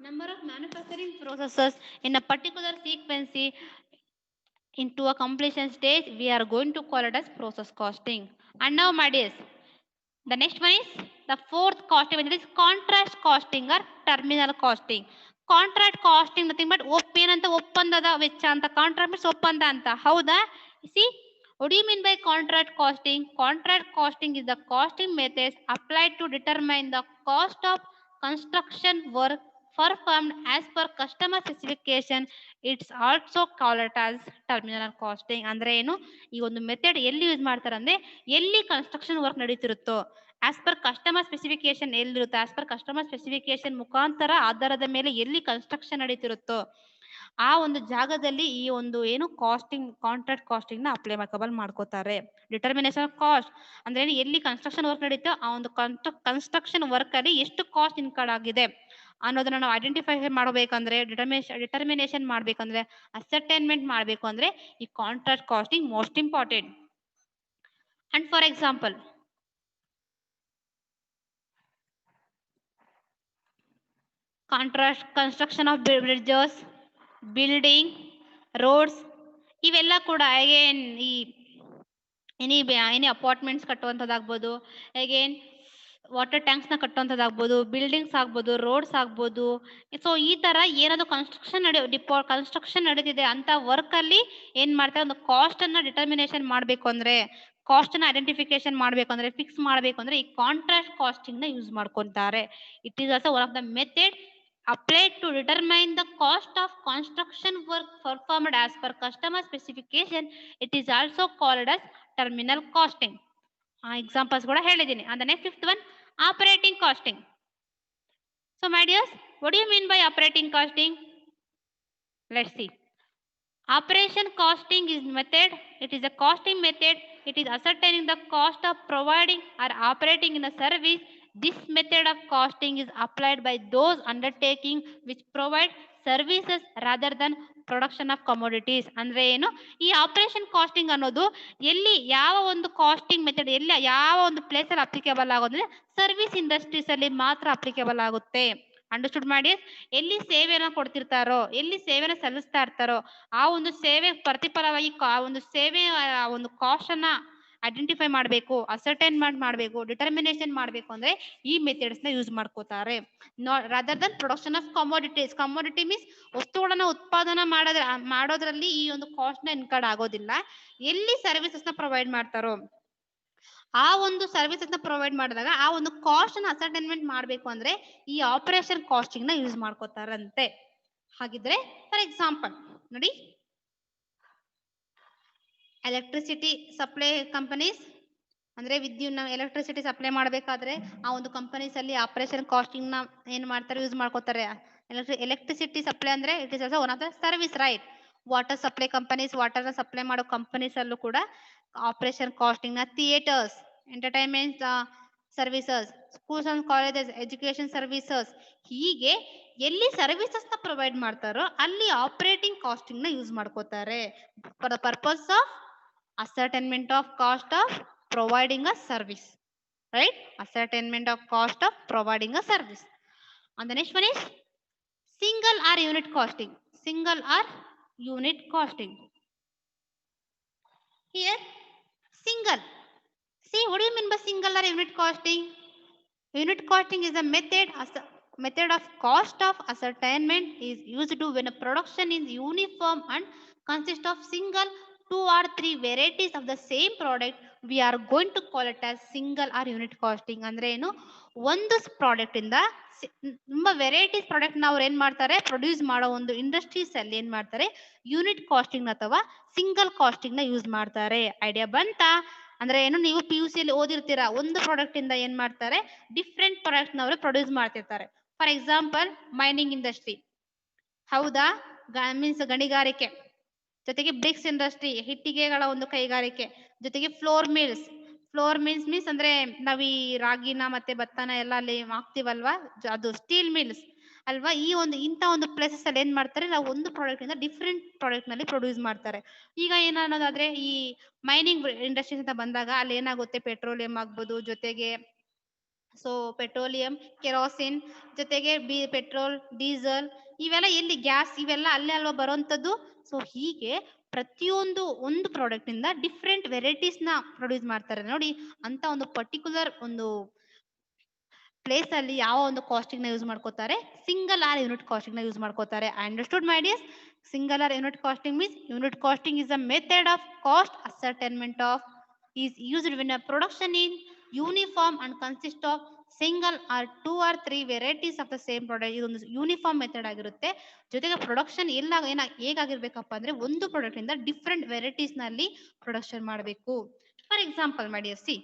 A: number of manufacturing processes in a particular sequence into a completion stage. We are going to call it as process costing. And now my dears, the next one is the fourth costing method is contract costing or terminal costing. Contract costing nothing but ಏನಂತ ಒಪ್ಪಂದದ ವೆಚ್ಚ ಅಂತ. ಕಾಂಟ್ರಾಕ್ಟ್ ಮೀನ್ಸ್ ಒಪ್ಪಂದ ಅಂತ, ಹೌದಾ. C what do you mean by contract costing? Contract costing is the costing methods applied to determine the cost of construction work performed as per customer specification. It's also called it as terminal costing. ಅಂದ್ರೆ ಏನು, ಈ ಒಂದು ಮೆಥಡ್ ಎಲ್ಲಿ ಯೂಸ್ ಮಾಡ್ತಾರೆ ಅಂದ್ರೆ ಎಲ್ಲಿ ಕನ್ಸ್ಟ್ರಕ್ಷನ್ ವರ್ಕ್ ನಡೀತಿರುತ್ತೋ ಆಸ್ ಪರ್ ಕಸ್ಟಮರ್ ಸ್ಪೆಸಿಫಿಕೇಶನ್ ಎಲ್ಲಿರುತ್ತೆ, ಆಸ್ ಪರ್ ಕಸ್ಟಮರ್ ಸ್ಪೆಸಿಫಿಕೇಶನ್ ಮುಖಾಂತರ ಆಧಾರದ ಮೇಲೆ ಎಲ್ಲಿ ಕನ್ಸ್ಟ್ರಕ್ಷನ್ ನಡೀತಿರುತ್ತೋ ಆ ಒಂದು ಜಾಗದಲ್ಲಿ ಈ ಒಂದು ಏನು ಕಾಸ್ಟಿಂಗ್ ಕಾಂಟ್ರಾಕ್ಟ್ ಕಾಸ್ಟಿಂಗ್ ನ ಅಪ್ಲಿಕಬಲ್ ಮಾಡ್ಕೋತಾರೆ. ಡಿಟರ್ಮಿನೇಷನ್ ಆಫ್ ಕಾಸ್ಟ್ ಅಂದ್ರೆ ಎಲ್ಲಿ ಕನ್ಸ್ಟ್ರಕ್ಷನ್ ವರ್ಕ್ ನಡೀತೋ ಆ ಒಂದು ಕನ್ಸ್ಟ್ರಕ್ಷನ್ ವರ್ಕ್ ಅಲ್ಲಿ ಎಷ್ಟು ಕಾಸ್ಟ್ ಇನ್ಕರ್ಡ್ ಆಗಿದೆ ಅನ್ನೋದನ್ನ ನಾವು ಐಡೆಂಟಿಫೈ ಮಾಡಬೇಕಂದ್ರೆ, ಡಿಟರ್ಮಿನೇಷನ್ ಮಾಡ್ಬೇಕಂದ್ರೆ, ಅಸರ್ಟೈನ್ಮೆಂಟ್ ಮಾಡ್ಬೇಕು ಅಂದ್ರೆ ಈ contract costing most important. And for example, contract construction of bridges, building, roads, ಇವೆಲ್ಲ ಕೂಡ ಅಗೇನ್ ಈ ಎನಿ ಅಪಾರ್ಟ್ಮೆಂಟ್ಸ್ ಕಟ್ಟುವಂಥದ್ದಾಗ್ಬೋದು, ಅಗೇನ್ ವಾಟರ್ ಟ್ಯಾಂಕ್ಸ್ನ ಕಟ್ಟುವಂಥದ್ದಾಗ್ಬೋದು, ಬಿಲ್ಡಿಂಗ್ಸ್ ಆಗ್ಬೋದು, ರೋಡ್ಸ್ ಆಗ್ಬೋದು. ಸೊ ಈ ಥರ ಏನಾದರೂ ಕನ್ಸ್ಟ್ರಕ್ಷನ್ ನಡೀತಿದೆ ಅಂತ ವರ್ಕಲ್ಲಿ ಏನು ಮಾಡ್ತಾರೆ, ಒಂದು ಕಾಸ್ಟನ್ನು ಡಿಟರ್ಮಿನೇಷನ್ ಮಾಡಬೇಕು ಅಂದರೆ, ಕಾಸ್ಟನ್ನು ಐಡೆಂಟಿಫಿಕೇಶನ್ ಮಾಡಬೇಕು ಅಂದರೆ, ಫಿಕ್ಸ್ ಮಾಡಬೇಕು ಅಂದರೆ ಈ ಕಾಂಟ್ರಾಕ್ಟ್ ಕಾಸ್ಟಿಂಗ್ನ ಯೂಸ್ ಮಾಡ್ಕೊತಾರೆ. It is also one of the method applied to determine the cost of construction work performed as per customer specification. It is also called as terminal costing. Examples kuda helidini. And the next fifth one, operating costing. So my dears, what do you mean by operating costing? Let's see. Operation costing is method. It is a costing method. It is ascertaining the cost of providing or operating in a service. This method of costing is applied by those undertaking which provide services rather than production of commodities. ಅಂದ್ರೆ ಏನು, ಈ ಆಪರೇಷನ್ ಕಾಸ್ಟಿಂಗ್ ಅನ್ನೋದು ಎಲ್ಲಿ ಯಾವ ಒಂದು ಕಾಸ್ಟಿಂಗ್ ಮೆಥಡ್ ಎಲ್ಲಿ ಯಾವ ಒಂದು ಪ್ಲೇಸ್ ಅಲ್ಲಿ ಅಪ್ಲಿಕೇಬಲ್ ಆಗೋದ್ರೆ ಸರ್ವಿಸ್ ಇಂಡಸ್ಟ್ರೀಸ್ ಅಲ್ಲಿ ಮಾತ್ರ ಅಪ್ಲಿಕೇಬಲ್ ಆಗುತ್ತೆ. ಅಂಡರ್ಸ್ಟುಡ್ ಮಾಡಿ. ಎಲ್ಲಿ ಸೇವೆನ ಕೊಡ್ತಿರ್ತಾರೋ, ಎಲ್ಲಿ ಸೇವೆನ ಸಲ್ಲಿಸ್ತಾ ಇರ್ತಾರೋ ಆ ಒಂದು ಸೇವೆ ಪ್ರತಿಫಲವಾಗಿ ಆ ಒಂದು ಸೇವೆ ಒಂದು ಕಾಸ್ಟ್ ಅನ್ನ ಐಡೆಂಟಿಫೈ ಮಾಡಬೇಕು, ಅಸರ್ಟೈನ್ಮೆಂಟ್ ಮಾಡಬೇಕು, ಡಿಟರ್ಮಿನೇಷನ್ ಮಾಡಬೇಕು ಅಂದ್ರೆ ಈ ಮೆಥಡ್ಸ್ ನ ಯೂಸ್ ಮಾಡ್ಕೋತಾರೆ. Rather than production of commodities. Commodity means ವಸ್ತುಗಳನ್ನ ಉತ್ಪಾದನಾ ಮಾಡೋದ್ರಲ್ಲಿ ಈ ಒಂದು ಕಾಸ್ಟ್ ನ ಇನ್ಕರ್ಡ್ ಆಗೋದಿಲ್ಲ. ಎಲ್ಲಿ ಸರ್ವಿಸಸ್ ನ ಪ್ರೊವೈಡ್ ಮಾಡ್ತಾರೋ ಆ ಒಂದು ಸರ್ವಿಸಸ್ ನ ಪ್ರೊವೈಡ್ ಮಾಡಿದಾಗ ಆ ಒಂದು ಕಾಸ್ಟ್ ಅನ್ನ ಅಸರ್ಟೈನ್ಮೆಂಟ್ ಮಾಡಬೇಕು ಅಂದ್ರೆ ಈ ಆಪರೇಷನ್ ಕಾಸ್ಟಿಂಗ್ ನ ಯೂಸ್ ಮಾಡ್ಕೋತಾರಂತೆ. ಹಾಗಿದ್ರೆ ಫಾರ್ ಎಕ್ಸಾಂಪಲ್ ನೋಡಿ, ಎಲೆಕ್ಟ್ರಿಸಿಟಿ ಸಪ್ಲೈ ಕಂಪನೀಸ್ ಅಂದ್ರೆ ವಿದ್ಯುತ್ ಎಲೆಕ್ಟ್ರಿಸಿಟಿ ಸಪ್ಲೈ ಮಾಡಬೇಕಾದ್ರೆ ಆ ಒಂದು ಕಂಪನೀಸ್ ಅಲ್ಲಿ ಆಪರೇಷನ್ ಕಾಸ್ಟಿಂಗ್ ನ ಏನ್ ಮಾಡ್ತಾರೆ, ಯೂಸ್ ಮಾಡ್ಕೋತಾರೆ. ಎಲೆಕ್ಟ್ರಿಸಿಟಿ ಸಪ್ಲೈ ಅಂದ್ರೆ it is also one of the service, right. Water supply companies, water ನ ಸಪ್ಲೈ ಮಾಡೋ ಕಂಪನೀಸ್ ಅಲ್ಲೂ ಕೂಡ ಆಪರೇಷನ್ ಕಾಸ್ಟಿಂಗ್ ನ, theatres, entertainment services, schools and colleges, education services, ಹೀಗೆ ಎಲ್ಲಿ ಸರ್ವಿಸಸ್ ನ ಪ್ರೊವೈಡ್ ಮಾಡ್ತಾರೋ ಅಲ್ಲಿ ಆಪರೇಟಿಂಗ್ ಕಾಸ್ಟಿಂಗ್ ನ ಯೂಸ್ ಮಾಡ್ಕೋತಾರೆ for the purpose of ascertainment of cost of providing a service, right? Ascertainment of cost of providing a service. And the next one is single or unit costing. Single or unit costing. Here single. See, what do you mean by single or unit costing? Unit costing is a method of cost of ascertainment is used to when a production is uniform and consists of single, 2 or 3 varieties of the same product. We are going to call it as single or unit costing. ಅಂದ್ರೆ ಏನು, ಒಂದು ಪ್ರಾಡಕ್ಟ್ ಇಂದ ತುಂಬಾ ವೆರೈಟೀಸ್ ಪ್ರಾಡಕ್ಟ್ ನ ಅವ್ರು ಏನ್ ಮಾಡ್ತಾರೆ, ಪ್ರೊಡ್ಯೂಸ್ ಮಾಡೋ ಒಂದು ಇಂಡಸ್ಟ್ರೀಸ್ ಅಲ್ಲಿ ಏನ್ ಮಾಡ್ತಾರೆ, ಯೂನಿಟ್ ಕಾಸ್ಟಿಂಗ್ ಅಥವಾ ಸಿಂಗಲ್ ಕಾಸ್ಟಿಂಗ್ ನ ಯೂಸ್ ಮಾಡ್ತಾರೆ. ಐಡಿಯಾ ಬಂತಾ? ಅಂದ್ರೆ ಏನು, ನೀವು PUC ಅಲ್ಲಿ ಓದಿರ್ತೀರಾ, ಒಂದು ಪ್ರಾಡಕ್ಟ್ ಇಂದ ಏನ್ ಮಾಡ್ತಾರೆ, ಡಿಫ್ರೆಂಟ್ ಪ್ರಾಡಕ್ಟ್ ನವರು ಪ್ರೊಡ್ಯೂಸ್ ಮಾಡ್ತಿರ್ತಾರೆ. ಫಾರ್ ಎಕ್ಸಾಂಪಲ್ ಮೈನಿಂಗ್ ಇಂಡಸ್ಟ್ರಿ, ಹೌದಾ, ಮೀನ್ಸ್ ಗಣಿಗಾರಿಕೆ, ಜೊತೆಗೆ ಬ್ರಿಕ್ಸ್ ಇಂಡಸ್ಟ್ರಿ, ಇಟ್ಟಿಗೆಗಳ ಒಂದು ಕೈಗಾರಿಕೆ, ಜೊತೆಗೆ ಫ್ಲೋರ್ ಮಿಲ್ಸ್ ಮೀನ್ಸ್ ಅಂದ್ರೆ ನಾವ್ ಈ ರಾಗಿನ ಮತ್ತೆ ಭತ್ತನ ಎಲ್ಲ ಅಲ್ಲಿ ಹಾಕ್ತಿವಲ್ವಾ, ಅದು ಸ್ಟೀಲ್ ಮಿಲ್ಸ್ ಅಲ್ವಾ. ಈ ಒಂದು ಇಂಥ ಒಂದು ಪ್ಲೇಸಸ್ ಅಲ್ಲಿ ಏನ್ ಮಾಡ್ತಾರೆ, ನಾವು ಒಂದು ಪ್ರಾಡಕ್ಟ್ ಇಂದ ಡಿಫ್ರೆಂಟ್ ಪ್ರಾಡಕ್ಟ್ ನಲ್ಲಿ ಪ್ರೊಡ್ಯೂಸ್ ಮಾಡ್ತಾರೆ. ಈಗ ಏನನ್ನೋದಾದ್ರೆ ಈ ಮೈನಿಂಗ್ ಇಂಡಸ್ಟ್ರೀಸ್ ಅಂತ ಬಂದಾಗ ಅಲ್ಲಿ ಏನಾಗುತ್ತೆ, ಪೆಟ್ರೋಲಿಯಂ ಆಗ್ಬೋದು, ಜೊತೆಗೆ ಸೊ ಪೆಟ್ರೋಲಿಯಂ, ಕೆರೋಸಿನ್, ಜೊತೆಗೆ ಪೆಟ್ರೋಲ್, ಡೀಸೆಲ್, ಇವೆಲ್ಲ ಎಲ್ಲಿ ಗ್ಯಾಸ್, ಇವೆಲ್ಲ ಅಲ್ಲೇ ಅಲ್ವಾ ಬರುವಂತದ್ದು. ಸೊ ಹೀಗೆ ಪ್ರತಿಯೊಂದು ಒಂದು ಪ್ರಾಡಕ್ಟ್ ಇಂದ ಡಿಫ್ರೆಂಟ್ ವೆರೈಟೀಸ್ ನ ಪ್ರೊಡ್ಯೂಸ್ ಮಾಡ್ತಾರೆ ನೋಡಿ. ಅಂತ ಒಂದು ಪರ್ಟಿಕ್ಯುಲರ್ ಒಂದು ಪ್ಲೇಸ್ ಅಲ್ಲಿ ಯಾವ ಒಂದು ಕಾಸ್ಟಿಂಗ್ ನ ಯೂಸ್ ಮಾಡ್ಕೋತಾರೆ, ಸಿಂಗಲ್ ಆರ್ ಯೂನಿಟ್ ಕಾಸ್ಟಿಂಗ್ ನ ಯೂಸ್ ಮಾಡ್ಕೋತಾರೆ. Understood my dears? Single or unit costing means unit costing is a method of cost ascertainment of is used when a production in uniform and consists of single or 2 or 3 varieties of the same product. ಇದೊಂದು ಯೂನಿಫಾರ್ಮ್ ಮೆಥಡ್ ಆಗಿರುತ್ತೆ. ಜೊತೆಗೆ ಪ್ರೊಡಕ್ಷನ್ ಎಲ್ಲ ಹೇಗಾಗಿರ್ಬೇಕಪ್ಪ ಅಂದ್ರೆ ಒಂದು ಪ್ರಾಡಕ್ಟ್ ಇಂದ ಡಿಫ್ರೆಂಟ್ ವೆರೈಟೀಸ್ ನಲ್ಲಿ ಪ್ರೊಡಕ್ಷನ್ ಮಾಡಬೇಕು. ಫಾರ್ ಎಕ್ಸಾಂಪಲ್ ಮಾಡಿ, ಸಿ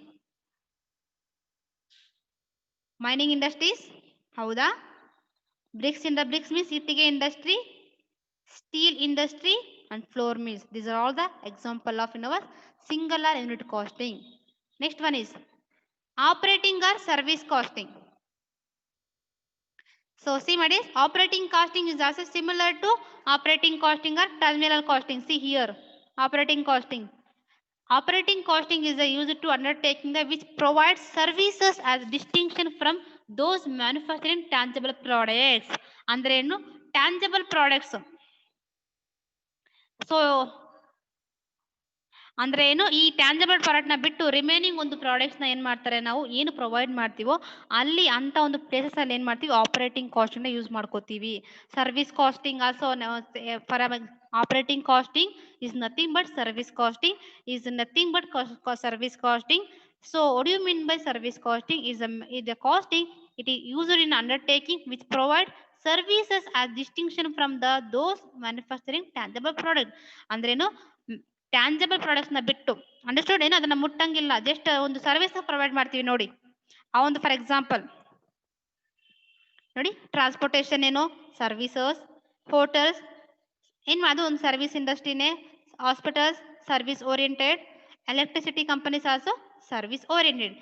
A: ಮೈನಿಂಗ್ ಇಂಡಸ್ಟ್ರೀಸ್ ಹೌದಾ. ಬ್ರಿಕ್ಸ್ ಮೀನ್ಸ್ ಇಟ್ಟಿಗೆ industry, steel industry and floor mills. These are all the example of in our singular unit costing. Next one is operating or service costing. So see my dears, operating costing is also similar to operating costing or terminal costing. See here, operating costing. Operating costing is used to undertaking the which provides services as distinction from those manufacturing tangible products. ಅಂದ್ರೆ ಏನು tangible products. ಸೊ ಅಂದ್ರೆ ಏನು ಈ ಟ್ಯಾಂಜಬಲ್ ಪ್ರಾಡಕ್ಟ್ ನ ಬಿಟ್ಟು ರಿಮೈನಿಂಗ್ ಒಂದು ಪ್ರಾಡಕ್ಟ್ಸ್ ನ ಏನ್ ಮಾಡ್ತಾರೆ, ನಾವು ಏನು ಪ್ರೊವೈಡ್ ಮಾಡ್ತೀವೋ ಅಲ್ಲಿ ಅಂತ ಒಂದು ಪ್ಲೇಸಸ್ ಅಲ್ಲಿ ಏನ್ ಮಾಡ್ತೀವಿ, ಆಪರೇಟಿಂಗ್ ಕಾಸ್ಟ್ ನ ಯೂಸ್ ಮಾಡ್ಕೋತೀವಿ. Service costing also for operating costing is nothing but service costing is nothing but service costing. So what do you mean by service costing? Is the costing it is used in undertaking which provide services as distinction from those manufacturing tangible product. ಅಂದ್ರೇನು ಟ್ಯಾಂಜಬಲ್ ಪ್ರಾಡಕ್ಟ್ಸ್ ನ ಬಿಟ್ಟು, ಅಂಡರ್ಸ್ಟೂಡ್ ಏನು, ಅದನ್ನ ಮುಟ್ಟಂಗಿಲ್ಲ, ಜಸ್ಟ್ ಒಂದು ಸರ್ವಿಸ್ ಪ್ರೊವೈಡ್ ಮಾಡ್ತೀವಿ ನೋಡಿ. ಆ ಒಂದು ಫಾರ್ ಎಕ್ಸಾಂಪಲ್ ನೋಡಿ, ಟ್ರಾನ್ಸ್ಪೋರ್ಟೇಷನ್ ಏನು ಸರ್ವಿಸಸ್, ಹೋಟೆಲ್ಸ್ ಏನು ಅದು ಒಂದು ಸರ್ವಿಸ್ ಇಂಡಸ್ಟ್ರಿನೇ, hospitals service oriented, electricity companies also service oriented.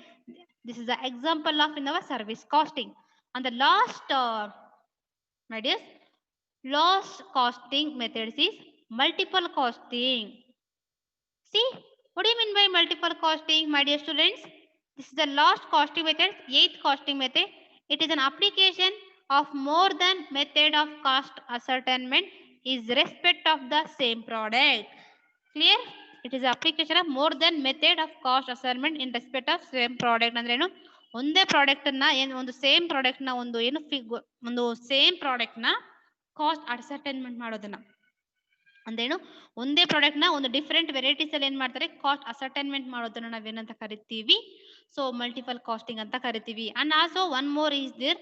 A: This is the example of in our service costing. And the last my dears, last costing methods is multiple costing. See, what do you mean by multiple costing, my dear students? This is the last costing method, 8th costing method. It is an application of more than method of cost ascertainment is respect of the same product. Clear? It is application of more than method of cost ascertainment in respect of same product. ಅಂದ್ರೆ ಏನು, ಒಂದೇ ಪ್ರಾಡಕ್ಟ್ ನ ಏನು ಒಂದು ಸೇಮ್ ಪ್ರಾಡಕ್ಟ್ ನ ಒಂದು ಏನು ಒಂದು ಸೇಮ್ ಪ್ರಾಡಕ್ಟ್ ನ ಕಾಸ್ಟ್ ಅಸರ್ಟೈನ್ಮೆಂಟ್ ಮಾಡೋದನ್ನ, ಅಂದ್ರೇನು ಒಂದೇ ಪ್ರಾಡಕ್ಟ್ ನ ಒಂದು ಡಿಫರೆಂಟ್ ವೆರೈಟೀಸ್ ಅಲ್ಲಿ ಏನ್ ಮಾಡ್ತಾರೆ, ಕಾಸ್ಟ್ ಅಸರ್ಟೈನ್ಮೆಂಟ್ ಮಾಡೋದನ್ನ ನಾವೇನಂತ ಕರಿತೀವಿ, ಸೊ ಮಲ್ಟಿಪಲ್ ಕಾಸ್ಟಿಂಗ್ ಅಂತ ಕರಿತೀವಿ. And also one more is there,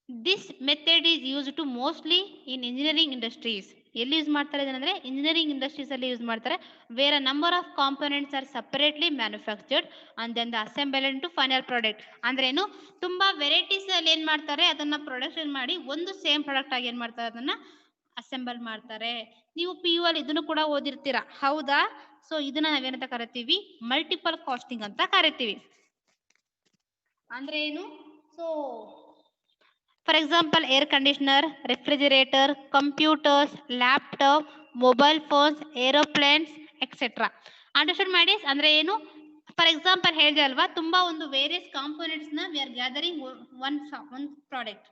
A: this method is use to mostly in engineering industries. ಎಲ್ಲಿ ಯೂಸ್ ಮಾಡ್ತಾರೆ ಅಂದ್ರೆ ಇಂಜಿನಿಯರಿಂಗ್ ಇಂಡಸ್ಟ್ರೀಸ್ ಅಲ್ಲಿ ಯೂಸ್ ಮಾಡ್ತಾರೆ. Where a number of components are separately manufactured and then the assemble to final product. ಅಂದ್ರೇನು ತುಂಬಾ ವೆರೈಟೀಸ್ ಅಲ್ಲಿ ಏನ್ ಮಾಡ್ತಾರೆ, ಅದನ್ನ ಪ್ರೊಡಕ್ಷನ್ ಮಾಡಿ ಒಂದು ಸೇಮ್ ಪ್ರಾಡಕ್ಟ್ ಆಗಿ ಏನ್ ಮಾಡ್ತಾರೆ, ಅದನ್ನ ಅಸೆಂಬಲ್ ಮಾಡ್ತಾರೆ. ನೀವು PU ಅಲ್ಲಿ ಇದನ್ನು ಕೂಡ ಓದಿರ್ತೀರಾ, ಹೌದಾ? ಸೊ ಇದನ್ನ ನಾವೇನಂತ ಕರಿತೀವಿ, ಮಲ್ಟಿಪಲ್ ಕಾಸ್ಟಿಂಗ್ ಅಂತ ಕರಿತೀವಿ. ಅಂದ್ರೆ ಏನು, so for example air conditioner, refrigerator, computers, laptop, mobile phones, aeroplanes etcetera. Understand ಮಾಡಿ? ಅಂದ್ರೆ ಏನು, ಫಾರ್ ಎಕ್ಸಾಂಪಲ್ ಹೇಳಿದೆ ಅಲ್ವಾ, ತುಂಬಾ ಒಂದು ವೇರಿಯಸ್ ಕಾಂಪೋನೆಂಟ್ಸ್ ನ we are gathering one product,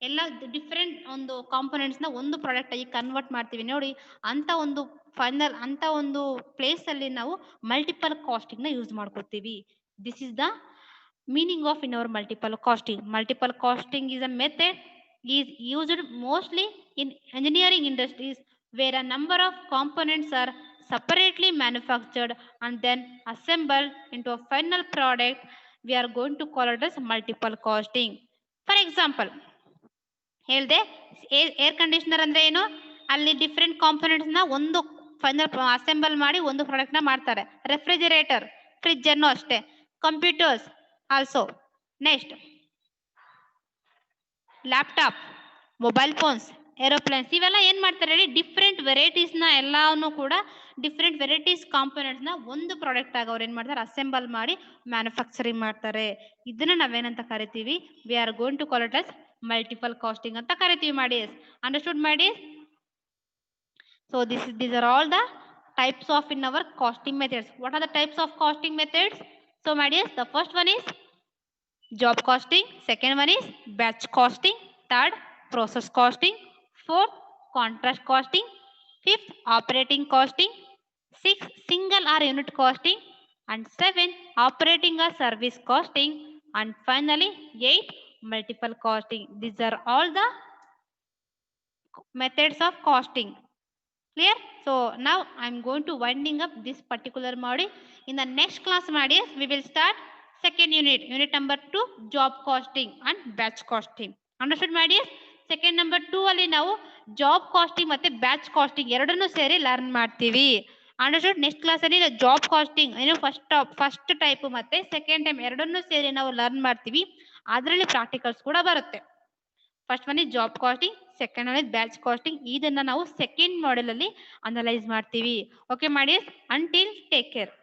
A: ಎಲ್ಲ ಡಿಫರೆಂಟ್ ಒಂದು ಕಾಂಪೋನೆಂಟ್ಸ್ ನ ಒಂದು ಪ್ರಾಡಕ್ಟ್ ಆಗಿ ಕನ್ವರ್ಟ್ ಮಾಡ್ತೀವಿ ನೋಡಿ. ಅಂತ ಒಂದು ಫೈನಲ್ ಅಂತ ಒಂದು ಪ್ಲೇಸ್ ಅಲ್ಲಿ ನಾವು ಮಲ್ಟಿಪಲ್ ಕಾಸ್ಟಿಂಗ್ ನ ಯೂಸ್ ಮಾಡ್ಕೊತೀವಿ. This is the meaning of in our multiple costing. Multiple costing is a method is used mostly in engineering industries where a number of components are separately manufactured and then assembled into a final product. We are going to call it as multiple costing. For example, ಹೇಳ್ದೆ ಏರ್ ಕಂಡೀಷನರ್ ಅಂದ್ರೆ ಏನು, ಅಲ್ಲಿ ಡಿಫ್ರೆಂಟ್ ಕಾಂಪೋನೆಂಟ್ಸ್ ನ ಒಂದು ಫೈನಲ್ ಅಸೆಂಬಲ್ ಮಾಡಿ ಒಂದು ಪ್ರಾಡಕ್ಟ್ ನ ಮಾಡ್ತಾರೆ. ರೆಫ್ರಿಜಿರೇಟರ್ ಫ್ರಿಜ್ ಅನ್ನು ಅಷ್ಟೇ, computers also, next laptop, mobile phones, aeroplanes, ಇವೆಲ್ಲ ಏನ್ ಮಾಡ್ತಾರೆ ಹೇಳಿ, ಡಿಫ್ರೆಂಟ್ ವೆರೈಟೀಸ್ ನ ಎಲ್ಲಾನು ಕೂಡ ಡಿಫ್ರೆಂಟ್ ವೆರೈಟೀಸ್ ಕಾಂಪೋನೆಂಟ್ಸ್ ನ ಒಂದು ಪ್ರಾಡಕ್ಟ್ ಆಗಿ ಅವ್ರು ಏನ್ ಮಾಡ್ತಾರೆ, ಅಸೆಂಬಲ್ ಮಾಡಿ ಮ್ಯಾನುಫ್ಯಾಕ್ಚರಿಂಗ್ ಮಾಡ್ತಾರೆ. ಇದನ್ನ ನಾವೇನಂತ ಕರಿತೀವಿ, we are going to call it as multiple costing ಅಂತ ಕರಿತೀವಿ ಮಾಡಿ. ಅಂಡರ್ಸ್ಟೂಡ್ ಮಾಡಿ? So these are all the types of in our costing methods. What are the types of costing methods? So my dears, the first one is job costing, second one is batch costing, third process costing, fourth contract costing, fifth operating costing, sixth single or unit costing, and seven operating or service costing, and finally 8 multiple costing. These are all the methods of costing. Clear? So now I'm going to winding up this particular module. In the next class modules we will start second unit number 2, job costing and batch costing. Understood my dear? Second number 2 ಅಲ್ಲಿ ನಾವು ಜಾಬ್ ಕಾಸ್ಟಿಂಗ್ ಮತ್ತೆ ಬ್ಯಾಚ್ ಕಾಸ್ಟಿಂಗ್ ಎರಡನ್ನೂ ಸೇರಿ ಲರ್ನ್ ಮಾಡ್ತೀವಿ. ಅಂಡರ್ಸ್ಟುಡ್. ನೆಕ್ಸ್ಟ್ ಕ್ಲಾಸಲ್ಲಿ ಜಾಬ್ ಕಾಸ್ಟಿಂಗ್ ಏನು ಫಸ್ಟ್ ಟೈಪ್ ಮತ್ತೆ ಸೆಕೆಂಡ್ ಟೈಮ್ ಎರಡನ್ನೂ ಸೇರಿ ನಾವು ಲರ್ನ್ ಮಾಡ್ತೀವಿ. ಅದರಲ್ಲಿ ಪ್ರಾಕ್ಟಿಕಲ್ಸ್ ಕೂಡ ಬರುತ್ತೆ. First one is job costing, second one is batch costing. ಇದನ್ನ ನಾವು ಸೆಕೆಂಡ್ ಮಾಡೆಲ್ ಅಲ್ಲಿ ಅನಲೈಸ್ ಮಾಡ್ತೀವಿ. ಓಕೆ ಮಾಡಿ, ಅಂಟಿಲ್ ಟೇಕ್ ಕೇರ್.